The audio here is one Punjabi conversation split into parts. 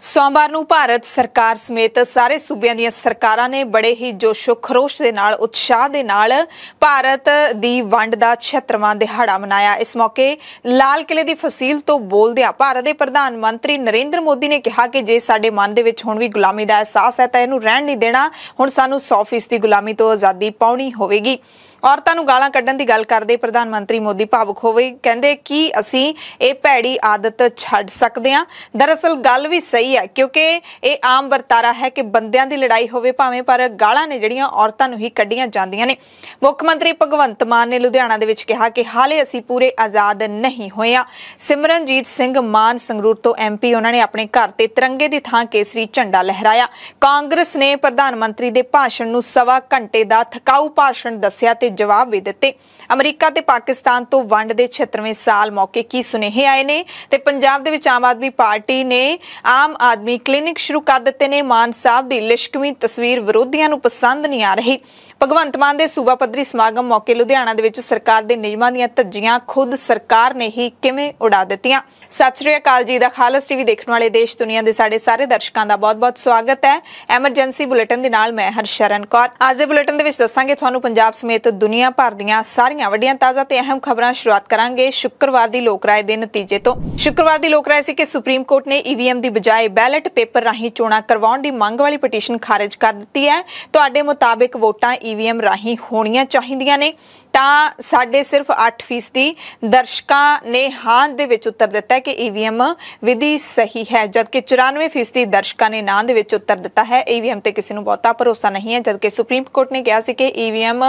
सोमवार ਨੂੰ ਭਾਰਤ ਸਰਕਾਰ ਸਮੇਤ ਸਾਰੇ ਸੂਬਿਆਂ ਦੀਆਂ ਸਰਕਾਰਾਂ ਨੇ ਬੜੇ ਹੀ ਜੋਸ਼ੋ ਖਰੋਸ਼ ਦੇ ਨਾਲ ਉਤਸ਼ਾਹ ਦੇ ਨਾਲ ਭਾਰਤ ਦੀ ਵੰਡ ਦਾ 76ਵਾਂ ਦਿਹਾੜਾ ਮਨਾਇਆ। ਇਸ ਮੌਕੇ ਲਾਲ ਕਿਲੇ ਦੀ ਫਸੀਲ ਤੋਂ ਬੋਲਦਿਆਂ ਭਾਰਤ ਦੇ ਪ੍ਰਧਾਨ ਮੰਤਰੀ ਨਰਿੰਦਰ ਮੋਦੀ ਨੇ ਕਿਹਾ ਕਿ ਜੇ ਸਾਡੇ ਮਨ ਦੇ ਵਿੱਚ ਹੁਣ ਵੀ ਗੁਲਾਮੀ ਦਾ ਅਹਿਸਾਸ ਹੈ ਤਾਂ ਇਹਨੂੰ ਰਹਿਣ ਨਹੀਂ ਦੇਣਾ। ਹੁਣ ਸਾਨੂੰ 100% ਦੀ ਗੁਲਾਮੀ ਤੋਂ ਆਜ਼ਾਦੀ ਪਾਉਣੀ ਹੋਵੇਗੀ। ਔਰਤਾਂ ਨੂੰ ਗਾਲਾਂ ਕੱਢਣ ਦੀ ਗੱਲ ਕਰਦੇ ਪ੍ਰਧਾਨ ਮੰਤਰੀ ਮੋਦੀ ਭਾਵੁਕ ਹੋਵੇ, ਕਹਿੰਦੇ ਕਿ ਅਸੀਂ ਇਹ ਭੈੜੀ ਆਦਤ ਛੱਡ ਸਕਦੇ ਹਾਂ। ਦਰਅਸਲ ਗੱਲ ਵੀ ਸਹੀ ਹੈ ਕਿਉਂਕਿ ਇਹ ਆਮ ਵਰਤਾਰਾ ਹੈ ਕਿ ਬੰਦਿਆਂ ਦੀ ਲੜਾਈ ਹੋਵੇ ਭਾਵੇਂ, ਪਰ ਗਾਲਾਂ ਨੇ ਜਿਹੜੀਆਂ ਔਰਤਾਂ ਨੂੰ ਹੀ ਕੱਢੀਆਂ ਜਾਂਦੀਆਂ ਨੇ। ਮੁੱਖ ਮੰਤਰੀ ਭਗਵੰਤ ਮਾਨ ਨੇ ਲੁਧਿਆਣਾ ਦੇ ਵਿੱਚ ਕਿਹਾ ਕਿ ਹਾਲੇ ਅਸੀਂ ਪੂਰੇ ਆਜ਼ਾਦ ਨਹੀਂ ਹੋਏ ਹਾਂ। ਸਿਮਰਨਜੀਤ ਸਿੰਘ ਮਾਨ ਸੰਗਰੂਰ ਤੋਂ MP, ਉਹਨਾਂ ਨੇ ਆਪਣੇ ਘਰ ਤੇ ਤਿਰੰਗੇ ਦੀ ਥਾਂ ਕੇਸਰੀ ਝੰਡਾ ਲਹਿਰਾਇਆ। ਕਾਂਗਰਸ ਨੇ ਪ੍ਰਧਾਨ ਮੰਤਰੀ ਦੇ ਭਾਸ਼ਣ ਨੂੰ 1.25 ਘੰਟੇ ਦਾ ਥਕਾਊ ਭਾਸ਼ਣ ਦੱਸਿਆ ਤੇ ਜਵਾਬ ਵੀ ਦਿੱਤੇ। ਅਮਰੀਕਾ ਤੇ ਪਾਕਿਸਤਾਨ ਤੋਂ ਵੰਡ ਦੇ 76ਵੇਂ ਸਾਲ ਮੌਕੇ ਕੀ ਸੁਨੇਹੇ ਆਏ ਨੇ ਤੇ ਪੰਜਾਬ ਦੇ ਵਿੱਚ ਆਮ ਆਦਮੀ ਪਾਰਟੀ ਨੇ ਆਮ ਆਦਮੀ ਕਲੀਨਿਕ ਸ਼ੁਰੂ ਕਰ ਦਿੱਤੇ ਨੇ। ਮਾਨ ਸਾਹਿਬ ਦੀ ਲਿਸ਼ਕਵੀਂ ਤਸਵੀਰ ਵਿਰੋਧੀਆਂ ਨੂੰ ਪਸੰਦ ਨਹੀਂ ਆ ਰਹੀ। ਭਗਵੰਤ ਮਾਨ ਦੇ ਸੂਬਾ ਪੱਧਰੀ ਸਮਾਗਮ ਮੌਕੇ ਲੁਧਿਆਣਾ ਦੇ ਵਿੱਚ ਸਰਕਾਰ ਦੇ ਨਿਯਮਾਂ ਦੀਆਂ ਧੱਜੀਆਂ ਖੁਦ ਸਰਕਾਰ ਨੇ ਹੀ ਕਿਵੇਂ ਉਡਾ ਦਿੱਤੀਆਂ। ਸਤਿ ਸ਼੍ਰੀ ਅਕਾਲ ਜੀ। ਦਾ ਖਾਲਸ ਟੀਵੀ ਦੇਖਣ ਵਾਲੇ ਦੇਸ਼ ਦੁਨੀਆ ਦੇ ਸਾਡੇ ਸਾਰੇ ਦਰਸ਼ਕਾਂ ਦਾ ਬਹੁਤ-ਬਹੁਤ ਸਵਾਗਤ ਹੈ। ਐਮਰਜੈਂਸੀ ਬੁਲੇਟਿਨ ਦੇ ਨਾਲ ਮੈਂ ਹਰਸ਼ਰਨ ਕੌਰ। ਅੱਜ ਦੇ ਬੁਲੇਟਿਨ ਦੇ ਵਿੱਚ ਦੱਸਾਂਗੇ ਤੁਹਾਨੂੰ ਪੰਜਾਬ ਸਮੇਤ ਦੁਨੀਆ ਭਰ ਦੀਆਂ ਸਾਰੀਆਂ ਵੱਡੀਆਂ ਤਾਜ਼ਾ ਤੇ ਅਹਿਮ ਖਬਰਾਂ। ਸ਼ੁਰੂਆਤ ਕਰਾਂਗੇ ਸ਼ੁੱਕਰਵਾਰ ਦੀ ਲੋਕ ਰਾਏ ਦੇ ਨਤੀਜੇ ਤੋਂ। ਸ਼ੁੱਕਰਵਾਰ ਦੀ ਲੋਕ ਰਾਏ ਸੀ ਕਿ ਸੁਪਰੀਮ ਕੋਰਟ ਨੇ EVM ਦੀ ਬਜਾਏ ਬੈਲਟ ਪੇਪਰ ਰਾਹੀਂ ਚੋਣਾਂ ਕਰਵਾਉਣ ਦੀ ਮੰਗ ਵਾਲੀ ਪਟੀਸ਼ਨ ਖਾਰਜ ਕਰ ਦਿੱਤੀ ਹੈ। ਤੁਹਾਡੇ ਮੁਤਾਬਿਕ ਵੋਟਾਂ EVM ਰਾਹੀਂ ਹੋਣੀਆਂ ਚਾਹੀਦੀਆਂ ਨੇ ਤਾਂ ਸਾਡੇ ਸਿਰਫ 8% ਦਰਸ਼ਕਾਂ ਨੇ ਹਾਂ ਦੇ ਵਿੱਚ ਉੱਤਰ ਦਿੱਤਾ ਹੈ ਕਿ EVM ਵਿਧੀ ਸਹੀ ਹੈ, ਜਦਕਿ 94% ਦਰਸ਼ਕਾਂ ਨੇ ਨਾਂ ਦੇ ਵਿੱਚ ਉੱਤਰ ਦਿੱਤਾ ਹੈ EVM ਤੇ ਕਿਸੇ ਨੂੰ ਬਹੁਤਾ ਭਰੋਸਾ ਨਹੀਂ ਹੈ। ਜਦਕਿ ਸੁਪਰੀਮ ਕੋਰਟ ਨੇ ਕਿਹਾ ਸੀ ਕਿ EVM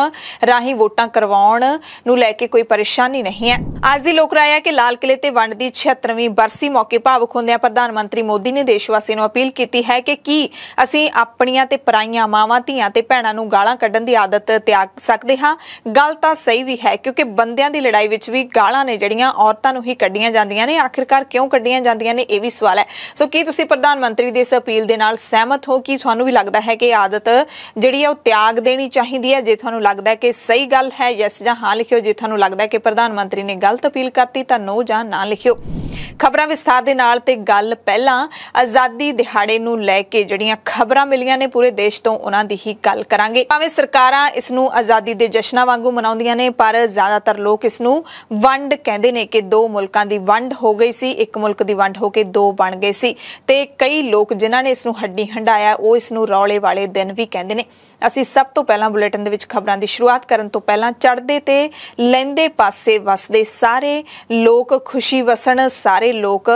ਰਾਹੀਂ ਵੋਟਾਂ ਕਰਵਾਉਣ ਨੂੰ ਲੈ ਕੇ ਕੋਈ ਪਰੇਸ਼ਾਨੀ ਨਹੀਂ ਹੈ। ਅੱਜ ਦੀ ਲੋਕ ਰਾਏ ਹੈ ਕਿ ਲਾਲ ਕਿਲੇ ਤੇ ਵੰਡ ਦੀ 76ਵੀਂ ਬਰਸੀ ਮੌਕੇ ਭਾਵੁਕ ਹੁੰਦਿਆਂ ਪ੍ਰਧਾਨ ਮੰਤਰੀ ਮੋਦੀ ਨੇ ਦੇਸ਼ ਵਾਸੀਆਂ ਨੂੰ ਅਪੀਲ ਕੀਤੀ ਹੈ ਕਿ ਕੀ ਅਸੀਂ ਆਪਣੀਆਂ ਤੇ ਪਰਾਈਆਂ ਮਾਵਾਂ, ਧੀਆਂ ਤੇ ਭੈਣਾਂ ਨੂੰ ਗਾਲਾਂ ਕੱਢਣ ਦੀ ਆਦਤ ਤਿਆਗ ਸਕਦੇ ਹਾਂ। ਗੱਲ ਤਾਂ ਸਹੀ ਵੀ ਹੈ ਕਿਉਂਕਿ ਬੰਦਿਆਂ ਦੀ ਲੜਾਈ ਵਿੱਚ ਵੀ ਗਾਲਾਂ ਨੇ ਜਿਹੜੀਆਂ ਔਰਤਾਂ ਨੂੰ ਹੀ ਕੱਢੀਆਂ ਜਾਂਦੀਆਂ ਨੇ। ਆਖਿਰਕਾਰ ਕਿਉਂ ਕੱਢੀਆਂ ਜਾਂਦੀਆਂ ਨੇ, ਇਹ ਵੀ ਸਵਾਲ ਹੈ। ਸੋ ਕੀ ਤੁਸੀਂ ਪ੍ਰਧਾਨ ਮੰਤਰੀ ਦੇ ਇਸ ਅਪੀਲ ਦੇ ਨਾਲ ਸਹਿਮਤ ਹੋ? ਕੀ ਤੁਹਾਨੂੰ ਵੀ ਲੱਗਦਾ ਹੈ ਕਿ ਇਹ ਆਦਤ ਜਿਹੜੀ ਹੈ ਉਹ ਤਿਆਗ ਦੇਣੀ ਚਾਹੀਦੀ ਹੈ? ਜੇ ਤੁਹਾਨੂੰ ਲੱਗਦਾ ਹੈ ਕਿ ਸਹੀ ਗੱਲ ਹੈ, ਯੈਸ ਜਾਂ ਹਾਂ ਲਿਖਿਓ। ਜੇ ਤੁਹਾਨੂੰ ਲੱਗਦਾ ਹੈ ਕਿ ਪ੍ਰਧਾਨ ਮੰਤਰੀ ਨੇ ਗਲਤ ਅਪੀਲ ਕਰਤੀ ਤਾਂ ਨੋ ਜਾਂ ਨਾ ਲਿਖਿਓ। ਖਬਰਾਂ ਵਿਸਥਾਰ ਦੇ ਨਾਲ ਤੇ ਗੱਲ ਪਹਿਲਾਂ ਆਜ਼ਾਦੀ ਦਿਹਾੜੇ ਨੂੰ ਲੈ ਕੇ ਜਿਹੜੀਆਂ ਖਬਰਾਂ ਮਿਲੀਆਂ ਨੇ ਪੂਰੇ ਦੇਸ਼ ਤੋਂ, ਉਹਨਾਂ ਦੀ ਹੀ ਗੱਲ ਕਰਾਂਗੇ। ਭਾਵੇਂ ਸਰਕਾਰਾਂ ਇਸ ਨੂੰ ਆਜ਼ਾਦੀ ਦੇ ਜਸ਼ਨਾਂ ਵਾਂਗੂ ਮਨਾਉਂਦੀਆਂ ਨੇ, ਪਰ ਜ਼ਿਆਦਾਤਰ ਲੋਕ ਇਸ ਨੂੰ ਵੰਡ ਕਹਿੰਦੇ ਨੇ ਕਿ ਦੋ ਮੁਲਕਾਂ ਦੀ ਵੰਡ ਹੋ ਗਈ ਸੀ, ਇੱਕ ਮੁਲਕ ਦੀ ਵੰਡ ਹੋ ਕੇ ਦੋ ਬਣ ਗਏ ਸੀ। ਤੇ ਕਈ ਲੋਕ ਜਿਨ੍ਹਾਂ ਨੇ ਇਸ ਨੂੰ ਹੱਡੀ ਹੰਡਾਇਆ ਉਹ ਇਸ ਨੂੰ ਰੌਲੇ ਵਾਲੇ ਦਿਨ ਵੀ ਕਹਿੰਦੇ ਨੇ। ਅਸੀਂ ਸਭ ਤੋਂ ਪਹਿਲਾਂ ਬੁਲੇਟਿਨ ਦੇ ਵਿੱਚ ਖਬਰਾਂ ਦੀ ਸ਼ੁਰੂਆਤ ਕਰਨ ਤੋਂ ਪਹਿਲਾਂ ਚੜ੍ਹਦੇ ਤੇ ਲਹਿੰਦੇ ਪਾਸੇ ਵਸਦੇ ਸਾਰੇ ਲੋਕ ਖੁਸ਼ੀ ਵਸਣ, ਸਾਰੇ ਲੋਕ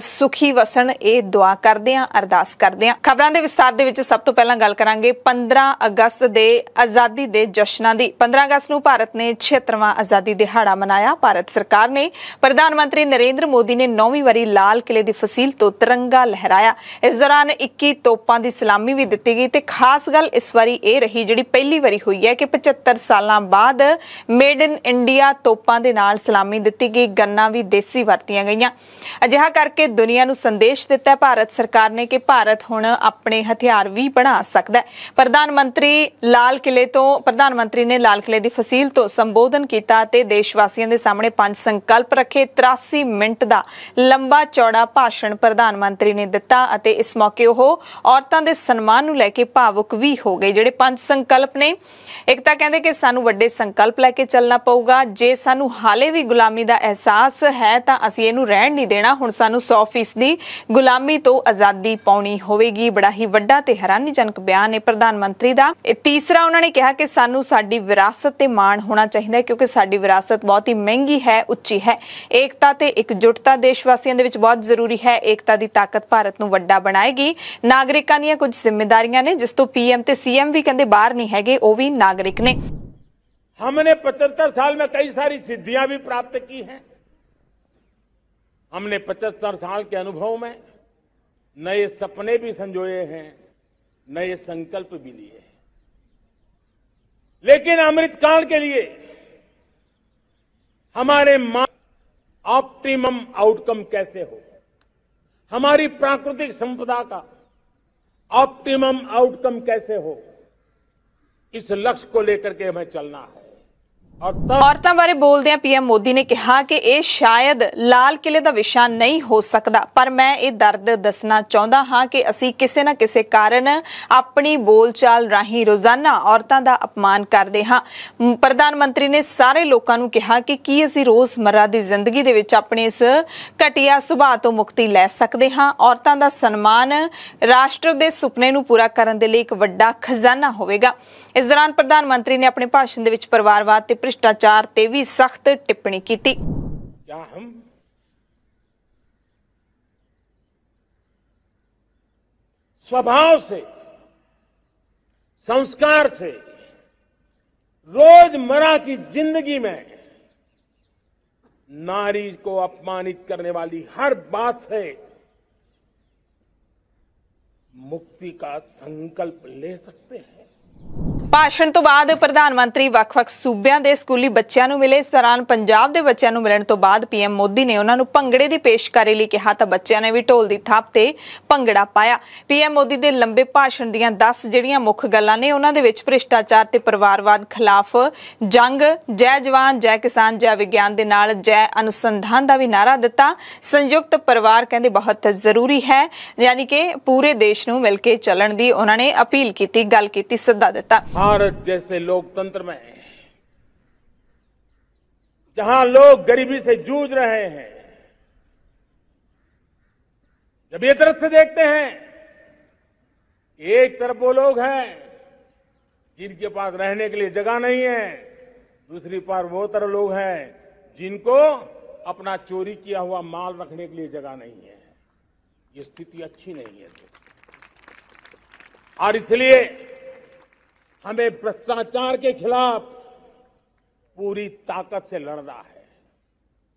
ਸੁਖੀ ਵਸਣ, ਇਹ ਦੁਆ ਕਰਦੇ ਆਂ, ਅਰਦਾਸ ਕਰਦੇ ਆਂ। ਖਬਰਾਂ ਦੇ ਵਿਸਥਾਰ ਦੇ ਵਿੱਚ ਸਭ ਤੋਂ ਪਹਿਲਾਂ ਗੱਲ ਕਰਾਂਗੇ 15 ਅਗਸਤ ਦੇ ਆਜ਼ਾਦੀ ਦੇ ਜਸ਼ਨਾਂ ਦੀ। 15 ਅਗਸਤ ਨੂੰ ਭਾਰਤ ਨੇ 76ਵਾਂ ਆਜ਼ਾਦੀ ਦਿਹਾੜਾ ਮਨਾਇਆ। ਭਾਰਤ ਸਰਕਾਰ ਨੇ ਪ੍ਰਧਾਨ ਮੰਤਰੀ ਨਰਿੰਦਰ ਮੋਦੀ ਨੇ 9ਵੀਂ ਵਾਰੀ ਲਾਲ ਕਿਲੇ ਦੀ ਫਸੀਲ ਤੋਂ ਤਿਰੰਗਾ ਲਹਿਰਾਇਆ। ਇਸ ਦੌਰਾਨ 21 ਤੋਪਾਂ ਦੀ ਸਲਾਮੀ ਵੀ ਦਿੱਤੀ ਗਈ ਤੇ ਖਾਸ ਗੱਲ ਇਸ ਵਾਰੀ ਇਹ ਰਹੀ, ਜਿਹੜੀ ਪਹਿਲੀ ਵਾਰੀ ਹੋਈ ਹੈ ਕਿ 75 ਸਾਲਾਂ ਬਾਅਦ ਮੇਡ ਇਨ ਇੰਡੀਆ ਤੋਪਾਂ ਦੇ ਨਾਲ ਸਲਾਮੀ ਦਿੱਤੀ ਗਈ। ਗੰਨਾਂ ਵੀ ਦੇਸੀ ਵਰਤੀਆਂ ਗਈਆਂ। ਅਜਿਹਾ ਕਰਕੇ ਦੁਨੀਆ ਨੂੰ ਸੰਦੇਸ਼ ਦਿੱਤਾ ਭਾਰਤ ਸਰਕਾਰ ਨੇ ਕਿ ਭਾਰਤ ਹੁਣ ਆਪਣੇ ਹਥਿਆਰ ਵੀ ਬਣਾ ਸਕਦਾ ਹੈ। ਪ੍ਰਧਾਨ ਮੰਤਰੀ ਨੇ ਲਾਲ ਕਿਲੇ ਦੀ ਫਸੀਲ ਤੋਂ ਸੰਬੋਧਨ ਕੀਤਾ ਤੇ ਦੇਸ਼ ਵਾਸੀਆਂ ਦੇ ਸਾਹਮਣੇ 5 ਸੰਕਲਪ ਰੱਖੇ। 83 ਮਿੰਟ ਦਾ ਲੰਬਾ ਚੌੜਾ ਭਾਸ਼ਣ ਪ੍ਰਧਾਨ ਮੰਤਰੀ ਨੇ ਦਿੱਤਾ ਅਤੇ ਇਸ ਮੌਕੇ ਉਹ ਔਰਤਾਂ ਦੇ ਸਨਮਾਨ ਨੂੰ ਲੈ ਕੇ ਭਾਵੁਕ ਵੀ ਹੋ ਗਏ। ਜਿਹੜੇ 5 ਸੰਕਲਪ ਨੇ, ਇੱਕ ਤਾਂ ਕਹਿੰਦੇ ਕਿ ਸਾਨੂੰ ਵੱਡੇ ਸੰਕਲਪ ਲੈ ਕੇ ਚੱਲਣਾ ਪਊਗਾ। ਜੇ ਸਾਨੂੰ ਹਾਲੇ ਵੀ ਗੁਲਾਮੀ ਦਾ ਅਹਿਸਾਸ ਹੈ ਤਾਂ ਅਸੀਂ ਇਹਨੂੰ ਰਹਿਣ ਨਹੀਂ ਦੇਣਾ। ਹੁਣ ਸਾਨੂੰ 100% ਦੀ ਗੁਲਾਮੀ ਤੋਂ ਆਜ਼ਾਦੀ ਪਾਉਣੀ ਹੋਵੇਗੀ। ਬੜਾ ਹੀ ਵੱਡਾ ਤੇ ਹੈਰਾਨੀਜਨਕ ਬਿਆਨ ਹੈ ਪ੍ਰਧਾਨ ਮੰਤਰੀ ਦਾ। ਤੀਸਰਾ, ਉਹਨਾਂ ਨੇ ਕਿਹਾ ਕਿ ਸਾਨੂੰ ਸਾਡੀ ਵਿਰਾਸਤ ਤੇ ਮਾਣ ਹੋਣਾ ਚਾਹੀਦਾ ਹੈ ਕਿਉਂਕਿ ਸਾਡੀ ਵਿਰਾਸਤ ਬਹੁਤ ਹੀ ਮਹਿੰਗੀ ਹੈ, ਉੱਚੀ ਹੈ। ਏਕਤਾ ਤੇ ਇਕਜੁੱਟਤਾ ਦੇਸ਼ ਵਾਸੀਆਂ ਦੇ ਵਿੱਚ ਬਹੁਤ ਜ਼ਰੂਰੀ ਹੈ। ਏਕਤਾ ਦੀ ਤਾਕਤ ਭਾਰਤ ਨੂੰ ਵੱਡਾ ਬਣਾਏਗੀ। ਨਾਗਰਿਕਾਂ ਦੀਆਂ ਕੁਝ ਜ਼ਿੰਮੇਵਾਰੀਆਂ ਨੇ ਜਿਸ ਤੋਂ PM ਤੇ CM ਵੀ ਕਹਿੰਦੇ ਬਾਹਰ ਨਹੀਂ ਹੈਗੇ, ਉਹ ਵੀ नागरिक ने। हमने 75 साल में कई सारी सिद्धियां भी प्राप्त की हैं। हमने 75 साल के अनुभव में नए सपने भी संजोए हैं, नए संकल्प भी लिए हैं। लेकिन अमृतकाल के लिए हमारे ऑप्टिमम आउटकम कैसे हो, हमारी प्राकृतिक संपदा का ऑप्टिमम आउटकम कैसे हो, इस लक्ष्य को लेकर के हमें चलना है। ਔਰਤਾਂ ਬਾਰੇ ਬੋਲਦਿਆਂ ਪੀਐਮ ਮੋਦੀ ਨੇ ਕਿਹਾ ਕਿ ਇਹ ਸ਼ਾਇਦ ਲਾਲ ਕਿਲੇ ਦਾ ਵਿਸ਼ਾ ਨਹੀਂ ਹੋ ਸਕਦਾ, ਪਰ ਮੈਂ ਇਹ ਦਰਦ ਦੱਸਣਾ ਚਾਹੁੰਦਾ ਹਾਂ ਕਿ ਅਸੀਂ ਕਿਸੇ ਨਾ ਕਿਸੇ ਕਾਰਨ ਆਪਣੀ ਬੋਲਚਾਲ ਰਾਹੀਂ ਰੋਜ਼ਾਨਾ ਔਰਤਾਂ ਦਾ ਅਪਮਾਨ ਕਰਦੇ ਹਾਂ। ਪ੍ਰਧਾਨ ਮੰਤਰੀ ਨੇ ਸਾਰੇ ਲੋਕਾਂ ਨੂੰ ਕਿਹਾ ਕਿ ਕੀ ਅਸੀਂ ਰੋਜ਼ਮर्रा ਦੀ ਜ਼ਿੰਦਗੀ ਦੇ ਵਿੱਚ ਆਪਣੇ ਇਸ ਘਟੀਆ ਸੁਭਾਅ ਤੋਂ ਮੁਕਤੀ ਲੈ ਸਕਦੇ ਹਾਂ। ਔਰਤਾਂ ਦਾ ਸਨਮਾਨ ਰਾਸ਼ਟਰ ਦੇ ਸੁਪਨੇ ਨੂੰ ਪੂਰਾ ਕਰਨ ਦੇ ਲਈ ਇੱਕ ਵੱਡਾ ਖਜ਼ਾਨਾ ਹੋਵੇਗਾ। इस दौरान प्रधानमंत्री ने अपने भाषण दे विच परिवारवाद ते भ्रिष्टाचार ते भी सख्त टिप्पणी की। क्या हम स्वभाव से, संस्कार से, रोजमर्रा की जिंदगी में नारी को अपमानित करने वाली हर बात से मुक्ति का संकल्प ले सकते हैं? भाषण तो बाद प्रधानमंत्री ਵੱਖ-ਵੱਖ सूबियां ਦੇ ਸਕੂਲੀ ਬੱਚਿਆਂ ਨੂੰ ਮਿਲੇ। इस दौरान पंजाब ਦੇ ਬੱਚਿਆਂ ਨੂੰ ਮਿਲਣ ਤੋਂ ਬਾਅਦ पीएम मोदी ने ਉਹਨਾਂ ਨੂੰ ਭੰਗੜੇ ਦੀ ਪੇਸ਼ਕਾਰੀ ਲਈ ਕਿਹਾ ਤਾਂ ਬੱਚਿਆਂ ਨੇ ਵੀ ਢੋਲ ਦੀ ਥਾਪ ਤੇ ਭੰਗੜਾ ਪਾਇਆ। पीएम मोदी ਦੇ ਲੰਬੇ ਭਾਸ਼ਣ ਦੀਆਂ 10 ਜਿਹੜੀਆਂ ਮੁੱਖ ਗੱਲਾਂ ਨੇ ਉਹਨਾਂ ਦੇ ਵਿੱਚ ਭ੍ਰਿਸ਼ਟਾਚਾਰ ਤੇ ਪਰਿਵਾਰਵਾਦ ਖਿਲਾਫ ਜੰਗ, ਜੈ ਜਵਾਨ ਜੈ ਕਿਸਾਨ ਜੈ ਵਿਗਿਆਨ ਦੇ ਨਾਲ ਜੈ ਅਨੁਸੰਧਾਨ ਦਾ ਵੀ ਨਾਰਾ ਦਿੱਤਾ। ਸੰਯੁਕਤ ਪਰਿਵਾਰ ਕਹਿੰਦੇ ਬਹੁਤ ਜ਼ਰੂਰੀ ਹੈ, ਯਾਨੀ ਕਿ ਪੂਰੇ ਦੇਸ਼ ਨੂੰ ਮਿਲ ਕੇ ਚੱਲਣ ਦੀ ਉਹਨਾਂ ਨੇ ਅਪੀਲ ਕੀਤੀ, ਗੱਲ ਕੀਤੀ, ਸੱਦਾ ਦਿੱਤਾ। भारत जैसे लोकतंत्र में जहां लोग गरीबी से जूझ रहे हैं, जब ये तरफ से देखते हैं, एक तरफ वो लोग हैं जिनके पास रहने के लिए जगह नहीं है, दूसरी तरफ वो तरफ लोग हैं जिनको अपना चोरी किया हुआ माल रखने के लिए जगह नहीं है। ये स्थिति अच्छी नहीं है और इसलिए हमें भ्रष्टाचार के खिलाफ पूरी ताकत से लड़ना है।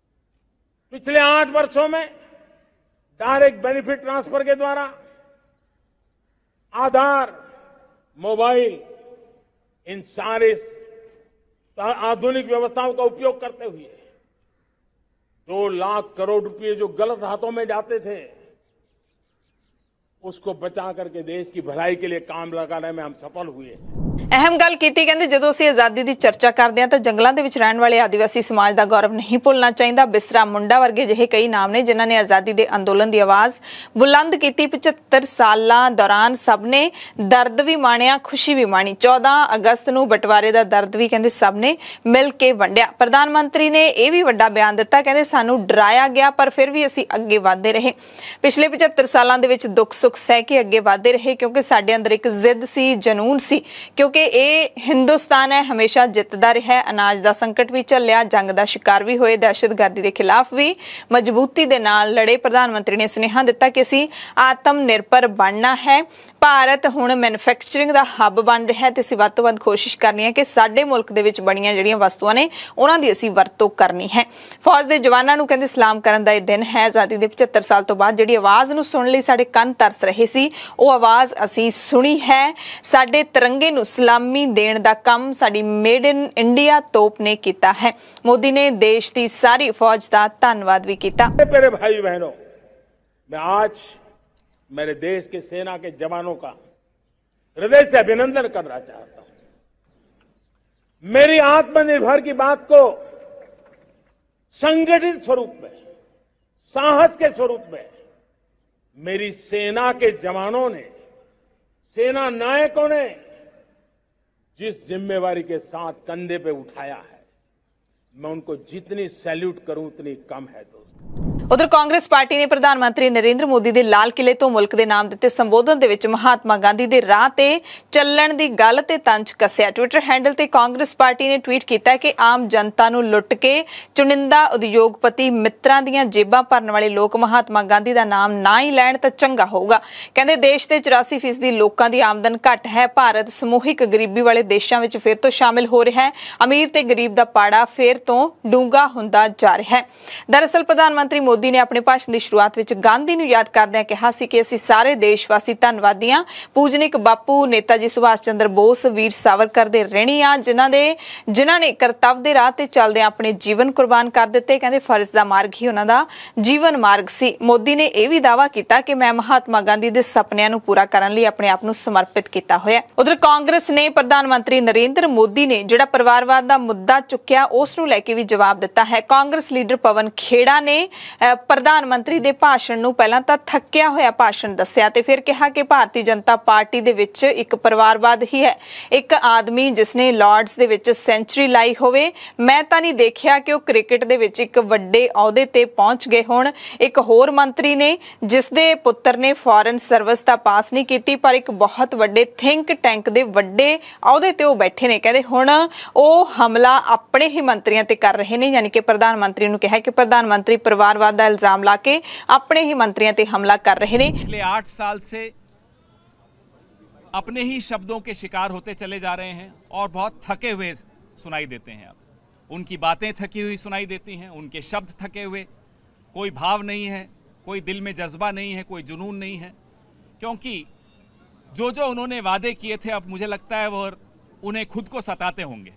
पिछले 8 वर्षों में डायरेक्ट बेनिफिट ट्रांसफर के द्वारा आधार, मोबाइल, इन सारे आधुनिक व्यवस्थाओं का उपयोग करते हुए 2 लाख करोड़ रुपए जो गलत हाथों में जाते थे उसको बचा करके देश की भलाई के लिए काम लगाने में हम सफल हुए। ਅਹਿਮ ਗੱਲ ਕੀਤੀ, ਕਹਿੰਦੇ ਜਦੋਂ ਅਸੀਂ ਆਜ਼ਾਦੀ ਦੀ ਚਰਚਾ ਕਰਦੇ ਹਾਂ ਤਾਂ ਜੰਗਲਾਂ ਦੇ ਵਿੱਚ ਰਹਿਣ ਵਾਲੇ ਆਦੀਵਾਸੀ ਸਮਾਜ ਦਾ ਗੌਰਵ ਨਹੀਂ ਭੁੱਲਣਾ ਚਾਹੀਦਾ। ਬਿਸਰਾ ਮੁੰਡਾ ਵਰਗੇ ਜਿਹੇ ਕਈ ਨਾਮ ਨੇ ਜਿਨ੍ਹਾਂ ਨੇ ਆਜ਼ਾਦੀ ਦੇ ਅੰਦੋਲਨ ਦੀ ਆਵਾਜ਼ ਬੁਲੰਦ ਕੀਤੀ। 75 ਸਾਲਾਂ ਦੌਰਾਨ ਸਭ ਨੇ ਦਰਦ ਵੀ ਮਾਣਿਆ, ਖੁਸ਼ੀ ਵੀ ਮਾਣੀ। 14 ਅਗਸਤ ਨੂੰ ਬਟਵਾਰੇ ਦਾ ਦਰਦ ਵੀ ਕਹਿੰਦੇ ਸਭ ਨੇ ਮਿਲ ਕੇ ਵੰਡਿਆ। ਪ੍ਰਧਾਨ ਮੰਤਰੀ ਨੇ ਇਹ ਵੀ ਵੱਡਾ ਬਿਆਨ ਦਿੱਤਾ, ਕਹਿੰਦੇ ਸਾਨੂੰ ਡਰਾਇਆ ਗਿਆ ਪਰ ਫਿਰ ਵੀ ਅਸੀਂ ਅੱਗੇ ਵਧਦੇ ਰਹੇ। ਪਿਛਲੇ 75 ਸਾਲਾਂ ਦੇ ਵਿੱਚ ਦੁੱਖ ਸੁੱਖ ਸਹਿ ਕੇ ਅੱਗੇ ਵਧਦੇ ਰਹੇ ਕਿਉਂਕਿ ਸਾਡੇ ਅੰਦਰ ਇੱਕ ਜ਼ਿੱਦ ਸੀ, ਜਨੂਨ ਸੀ, ਕਿਉਂਕਿ ਇਹ ਹਿੰਦੁਸਤਾਨ ਹੈ, ਹਮੇਸ਼ਾ ਜਿੱਤਦਾ ਰਿਹਾ। ਅਨਾਜ ਦਾ ਸੰਕਟ ਵੀ ਝੱਲਿਆ, ਜੰਗ ਦਾ ਸ਼ਿਕਾਰ ਵੀ ਹੋਏ, ਦਹਿਸ਼ਤਗਰਦੀ ਦੇ ਖਿਲਾਫ ਵੀ ਮਜ਼ਬੂਤੀ ਦੇ ਨਾਲ ਲੜੇ। ਪ੍ਰਧਾਨ ਮੰਤਰੀ ਨੇ ਸੁਨੇਹਾ ਦਿੱਤਾ ਕਿ ਅਸੀਂ ਆਤਮ ਨਿਰਭਰ ਬਣਨਾ ਹੈ। ਭਾਰਤ ਹੁਣ ਮੈਨੂਫੈਕਚਰਿੰਗ ਦਾ ਹੱਬ ਬਣ ਰਿਹਾ ਹੈ ਤੇ ਅਸੀਂ ਵੱਧ ਤੋਂ ਵੱਧ ਕੋਸ਼ਿਸ਼ ਕਰਨੀ ਹੈ ਕਿ ਸਾਡੇ ਮੁਲਕ ਦੇ ਵਿੱਚ ਬਣੀਆਂ ਜਿਹੜੀਆਂ ਵਸਤੂਆਂ ਨੇ ਉਹਨਾਂ ਦੀ ਅਸੀਂ ਵਰਤੋਂ ਕਰਨੀ ਹੈ। ਫੌਜ ਦੇ ਜਵਾਨਾਂ ਨੂੰ ਕਹਿੰਦੇ ਸਲਾਮ ਕਰਨ ਦਾ ਇਹ ਦਿਨ ਹੈ। ਆਜ਼ਾਦੀ ਦੇ 75 ਸਾਲ ਤੋਂ ਬਾਅਦ ਜਿਹੜੀ ਆਵਾਜ਼ ਨੂੰ ਸੁਣਨ ਲਈ ਸਾਡੇ ਕੰਨ ਤਰਸ ਰਹੇ ਸੀ, ਉਹ ਆਵਾਜ਼ ਅਸੀਂ ਸੁਣੀ ਹੈ। ਸਾਡੇ ਤਿਰੰਗੇ ਨੂੰ ਸਲਾਮੀ ਦੇਣ ਦਾ ਕੰਮ ਸਾਡੀ ਮੇਡ ਇਨ ਇੰਡੀਆ ਤੋਪ ਨੇ ਕੀਤਾ ਹੈ। ਮੋਦੀ ਨੇ ਦੇਸ਼ ਦੀ ਸਾਰੀ ਫੌਜ ਦਾ ਧੰਨਵਾਦ ਵੀ ਕੀਤਾ। मेरे भाई बहनों, मैं आज मेरे देश के सेना के जवानों का हृदय से अभिनंदन करना चाहता हूं। मेरी आत्मनिर्भर की बात को संगठित स्वरूप में, साहस के स्वरूप में मेरी सेना के जवानों ने, सेना नायकों ने जिस जिम्मेवारी के साथ कंधे पे उठाया है, मैं उनको जितनी सैल्यूट करूं उतनी कम है दोस्तों। उधर कांग्रेस पार्टी ने प्रधानमंत्री नरेंद्र मोदी ਦੇ ਲਾਲ ਕਿਲੇ ਤੋਂ ਮੁਲਕ ਦੇ ਨਾਮ ਦਿੱਤੇ ਸੰਬੋਧਨ ਦੇ ਵਿੱਚ ਮਹਾਤਮਾ ਗਾਂਧੀ ਦੇ ਰਾਹ ਤੇ ਚੱਲਣ ਦੀ ਗੱਲ ਤੇ ਤੰਜ ਕੱਸਿਆ। ਟਵਿੱਟਰ ਹੈਂਡਲ ਤੇ ਕਾਂਗਰਸ ਪਾਰਟੀ ਨੇ ਟਵੀਟ ਕੀਤਾ ਕਿ ਆਮ ਜਨਤਾ ਨੂੰ ਲੁੱਟ ਕੇ ਚੁਣਿੰਦਾ ਉਦਯੋਗਪਤੀ ਮਿੱਤਰਾਂ ਦੀਆਂ ਜੇਬਾਂ ਭਰਨ ਵਾਲੇ ਲੋਕ ਮਹਾਤਮਾ ਗਾਂਧੀ ਦਾ ਨਾਮ ਨਾ ਹੀ ਲੈਣ ਤਾਂ ਚੰਗਾ ਹੋਊਗਾ। ਕਹਿੰਦੇ ਦੇਸ਼ ਦੇ 84% ਲੋਕਾਂ ਦੀ ਆਮਦਨ ਘੱਟ ਹੈ। ਭਾਰਤ ਸਮੂਹਿਕ ਗਰੀਬੀ ਵਾਲੇ ਦੇਸ਼ਾਂ ਵਿੱਚ ਫਿਰ ਤੋਂ ਸ਼ਾਮਿਲ ਹੋ ਰਿਹਾ ਹੈ। ਅਮੀਰ ਤੇ ਗਰੀਬ ਦਾ ਪਾੜਾ ਫਿਰ ਤੋਂ ਡੂੰਘਾ ਹੁੰਦਾ ਜਾ ਰਿਹਾ ਹੈ। ਦਰਅਸਲ ਪ੍ਰਧਾਨ ਮੰਤਰੀ ਮੋਦੀ ਨੇ ਆਪਣੇ ਭਾਸ਼ਣ ਦੀ ਸ਼ੁਰੂਆਤ ਵਿੱਚ ਗਾਂਧੀ ਨੂੰ ਯਾਦ ਕਰਦਿਆਂ ਕਿਹਾ ਸੀ ਕਿ ਅਸੀਂ ਸਾਰੇ ਦੇਸ਼ਵਾਸੀ ਧੰਨਵਾਦੀ ਹਾਂ, ਪੂਜਨੀਕ ਬਾਪੂ ਨੇਤਾ ਜੀ ਸੁਭਾਸ਼ ਚੰਦਰ ਬੋਸ, ਵੀਰ ਸਾਵਰਕਰ ਦੇ ਰਿਣੀ ਆ ਜਿਨ੍ਹਾਂ ਨੇ ਕਰਤੱਵ ਦੇ ਰਾਹ ਤੇ ਚੱਲਦਿਆਂ ਆਪਣੇ ਜੀਵਨ ਕੁਰਬਾਨ ਕਰ ਦਿੱਤੇ। ਕਹਿੰਦੇ ਫਰਜ਼ ਦਾ ਮਾਰਗ ਹੀ ਉਹਨਾਂ ਦਾ ਜੀਵਨ ਮਾਰਗ ਸੀ। ਮੋਦੀ ਨੇ ਇਹ ਵੀ ਦਾਅਵਾ ਕੀਤਾ ਕਿ ਮੈਂ ਮਹਾਤਮਾ ਗਾਂਧੀ ਦੇ ਸੁਪਨਿਆਂ ਨੂੰ ਪੂਰਾ ਕਰਨ ਲਈ ਆਪਣੇ ਆਪ ਨੂੰ ਸਮਰਪਿਤ ਕੀਤਾ ਹੋਇਆ। ਉਧਰ ਕਾਂਗਰਸ ਨੇ ਪ੍ਰਧਾਨ ਮੰਤਰੀ ਨਰਿੰਦਰ ਮੋਦੀ ਨੇ ਜਿਹੜਾ ਪਰਿਵਾਰਵਾਦ ਦਾ ਮੁੱਦਾ ਚੁੱਕਿਆ ਉਸ ਨੂੰ ਲੈ ਕੇ ਵੀ ਜਵਾਬ ਦਿੱਤਾ ਹੈ। ਕਾਂਗਰਸ ਲੀਡਰ ਪਵਨ ਖੇੜਾ ਨੇ ਪ੍ਰਧਾਨ ਮੰਤਰੀ ਦੇ ਭਾਸ਼ਣ ਨੂੰ ਪਹਿਲਾਂ ਤਾਂ ਥੱਕਿਆ ਹੋਇਆ ਭਾਸ਼ਣ ਦੱਸਿਆ ਤੇ ਫਿਰ ਕਿਹਾ ਕਿ ਭਾਰਤੀ ਜਨਤਾ ਪਾਰਟੀ ਦੇ ਵਿੱਚ ਇੱਕ ਪਰਿਵਾਰਵਾਦ ਹੀ ਹੈ। ਇੱਕ ਆਦਮੀ ਜਿਸਨੇ ਲਾਰਡਸ ਦੇ ਵਿੱਚ ਸੈਂਚੁਰੀ ਲਾਈ ਹੋਵੇ, ਮੈਂ ਤਾਂ ਨਹੀਂ ਦੇਖਿਆ ਕਿ ਉਹ ਕ੍ਰਿਕਟ ਦੇ ਵਿੱਚ ਇੱਕ ਵੱਡੇ ਅਹੁਦੇ ਤੇ ਪਹੁੰਚ ਗਏ ਹੋਣ। ਇੱਕ ਹੋਰ ਮੰਤਰੀ ਨੇ ਜਿਸ ਦੇ ਪੁੱਤਰ ਨੇ ਫੋਰਨ ਸਰਵਿਸ ਤਾਂ ਪਾਸ ਨਹੀਂ ਕੀਤੀ ਪਰ ਇੱਕ ਬਹੁਤ ਵੱਡੇ ਥਿੰਕ ਟੈਂਕ ਦੇ ਵੱਡੇ ਅਹੁਦੇ ਤੇ ਉਹ ਬੈਠੇ ਨੇ। ਕਹਿੰਦੇ ਹੁਣ ਉਹ ਹਮਲਾ ਆਪਣੇ ਹੀ ਮੰਤਰੀਆਂ ਤੇ ਕਰ ਰਹੇ ਨੇ, ਯਾਨੀ ਕਿ ਪ੍ਰਧਾਨ ਮੰਤਰੀ ਨੂੰ ਕਿਹਾ ਕਿ ਪ੍ਰਧਾਨ ਮੰਤਰੀ ਪਰਿਵਾਰਵਾਦ ਦਾ ਇਲਜ਼ਾਮ ਲਾ ਕੇ ਆਪਣੇ ਹੀ ਮੰਤਰੀਆਂ ਤੇ हमला कर रहे हैं। पिछले 8 साल से अपने ही शब्दों के शिकार होते चले जा रहे हैं और बहुत थके हुए सुनाई देते हैं। अब उनकी बातें थकी हुई सुनाई देती हैं, उनके शब्द थके हुए, कोई भाव नहीं है, कोई दिल में जज्बा नहीं है, कोई जुनून नहीं है, क्योंकि जो जो उन्होंने वादे किए थे अब मुझे लगता है वो उन्हें खुद को सताते होंगे।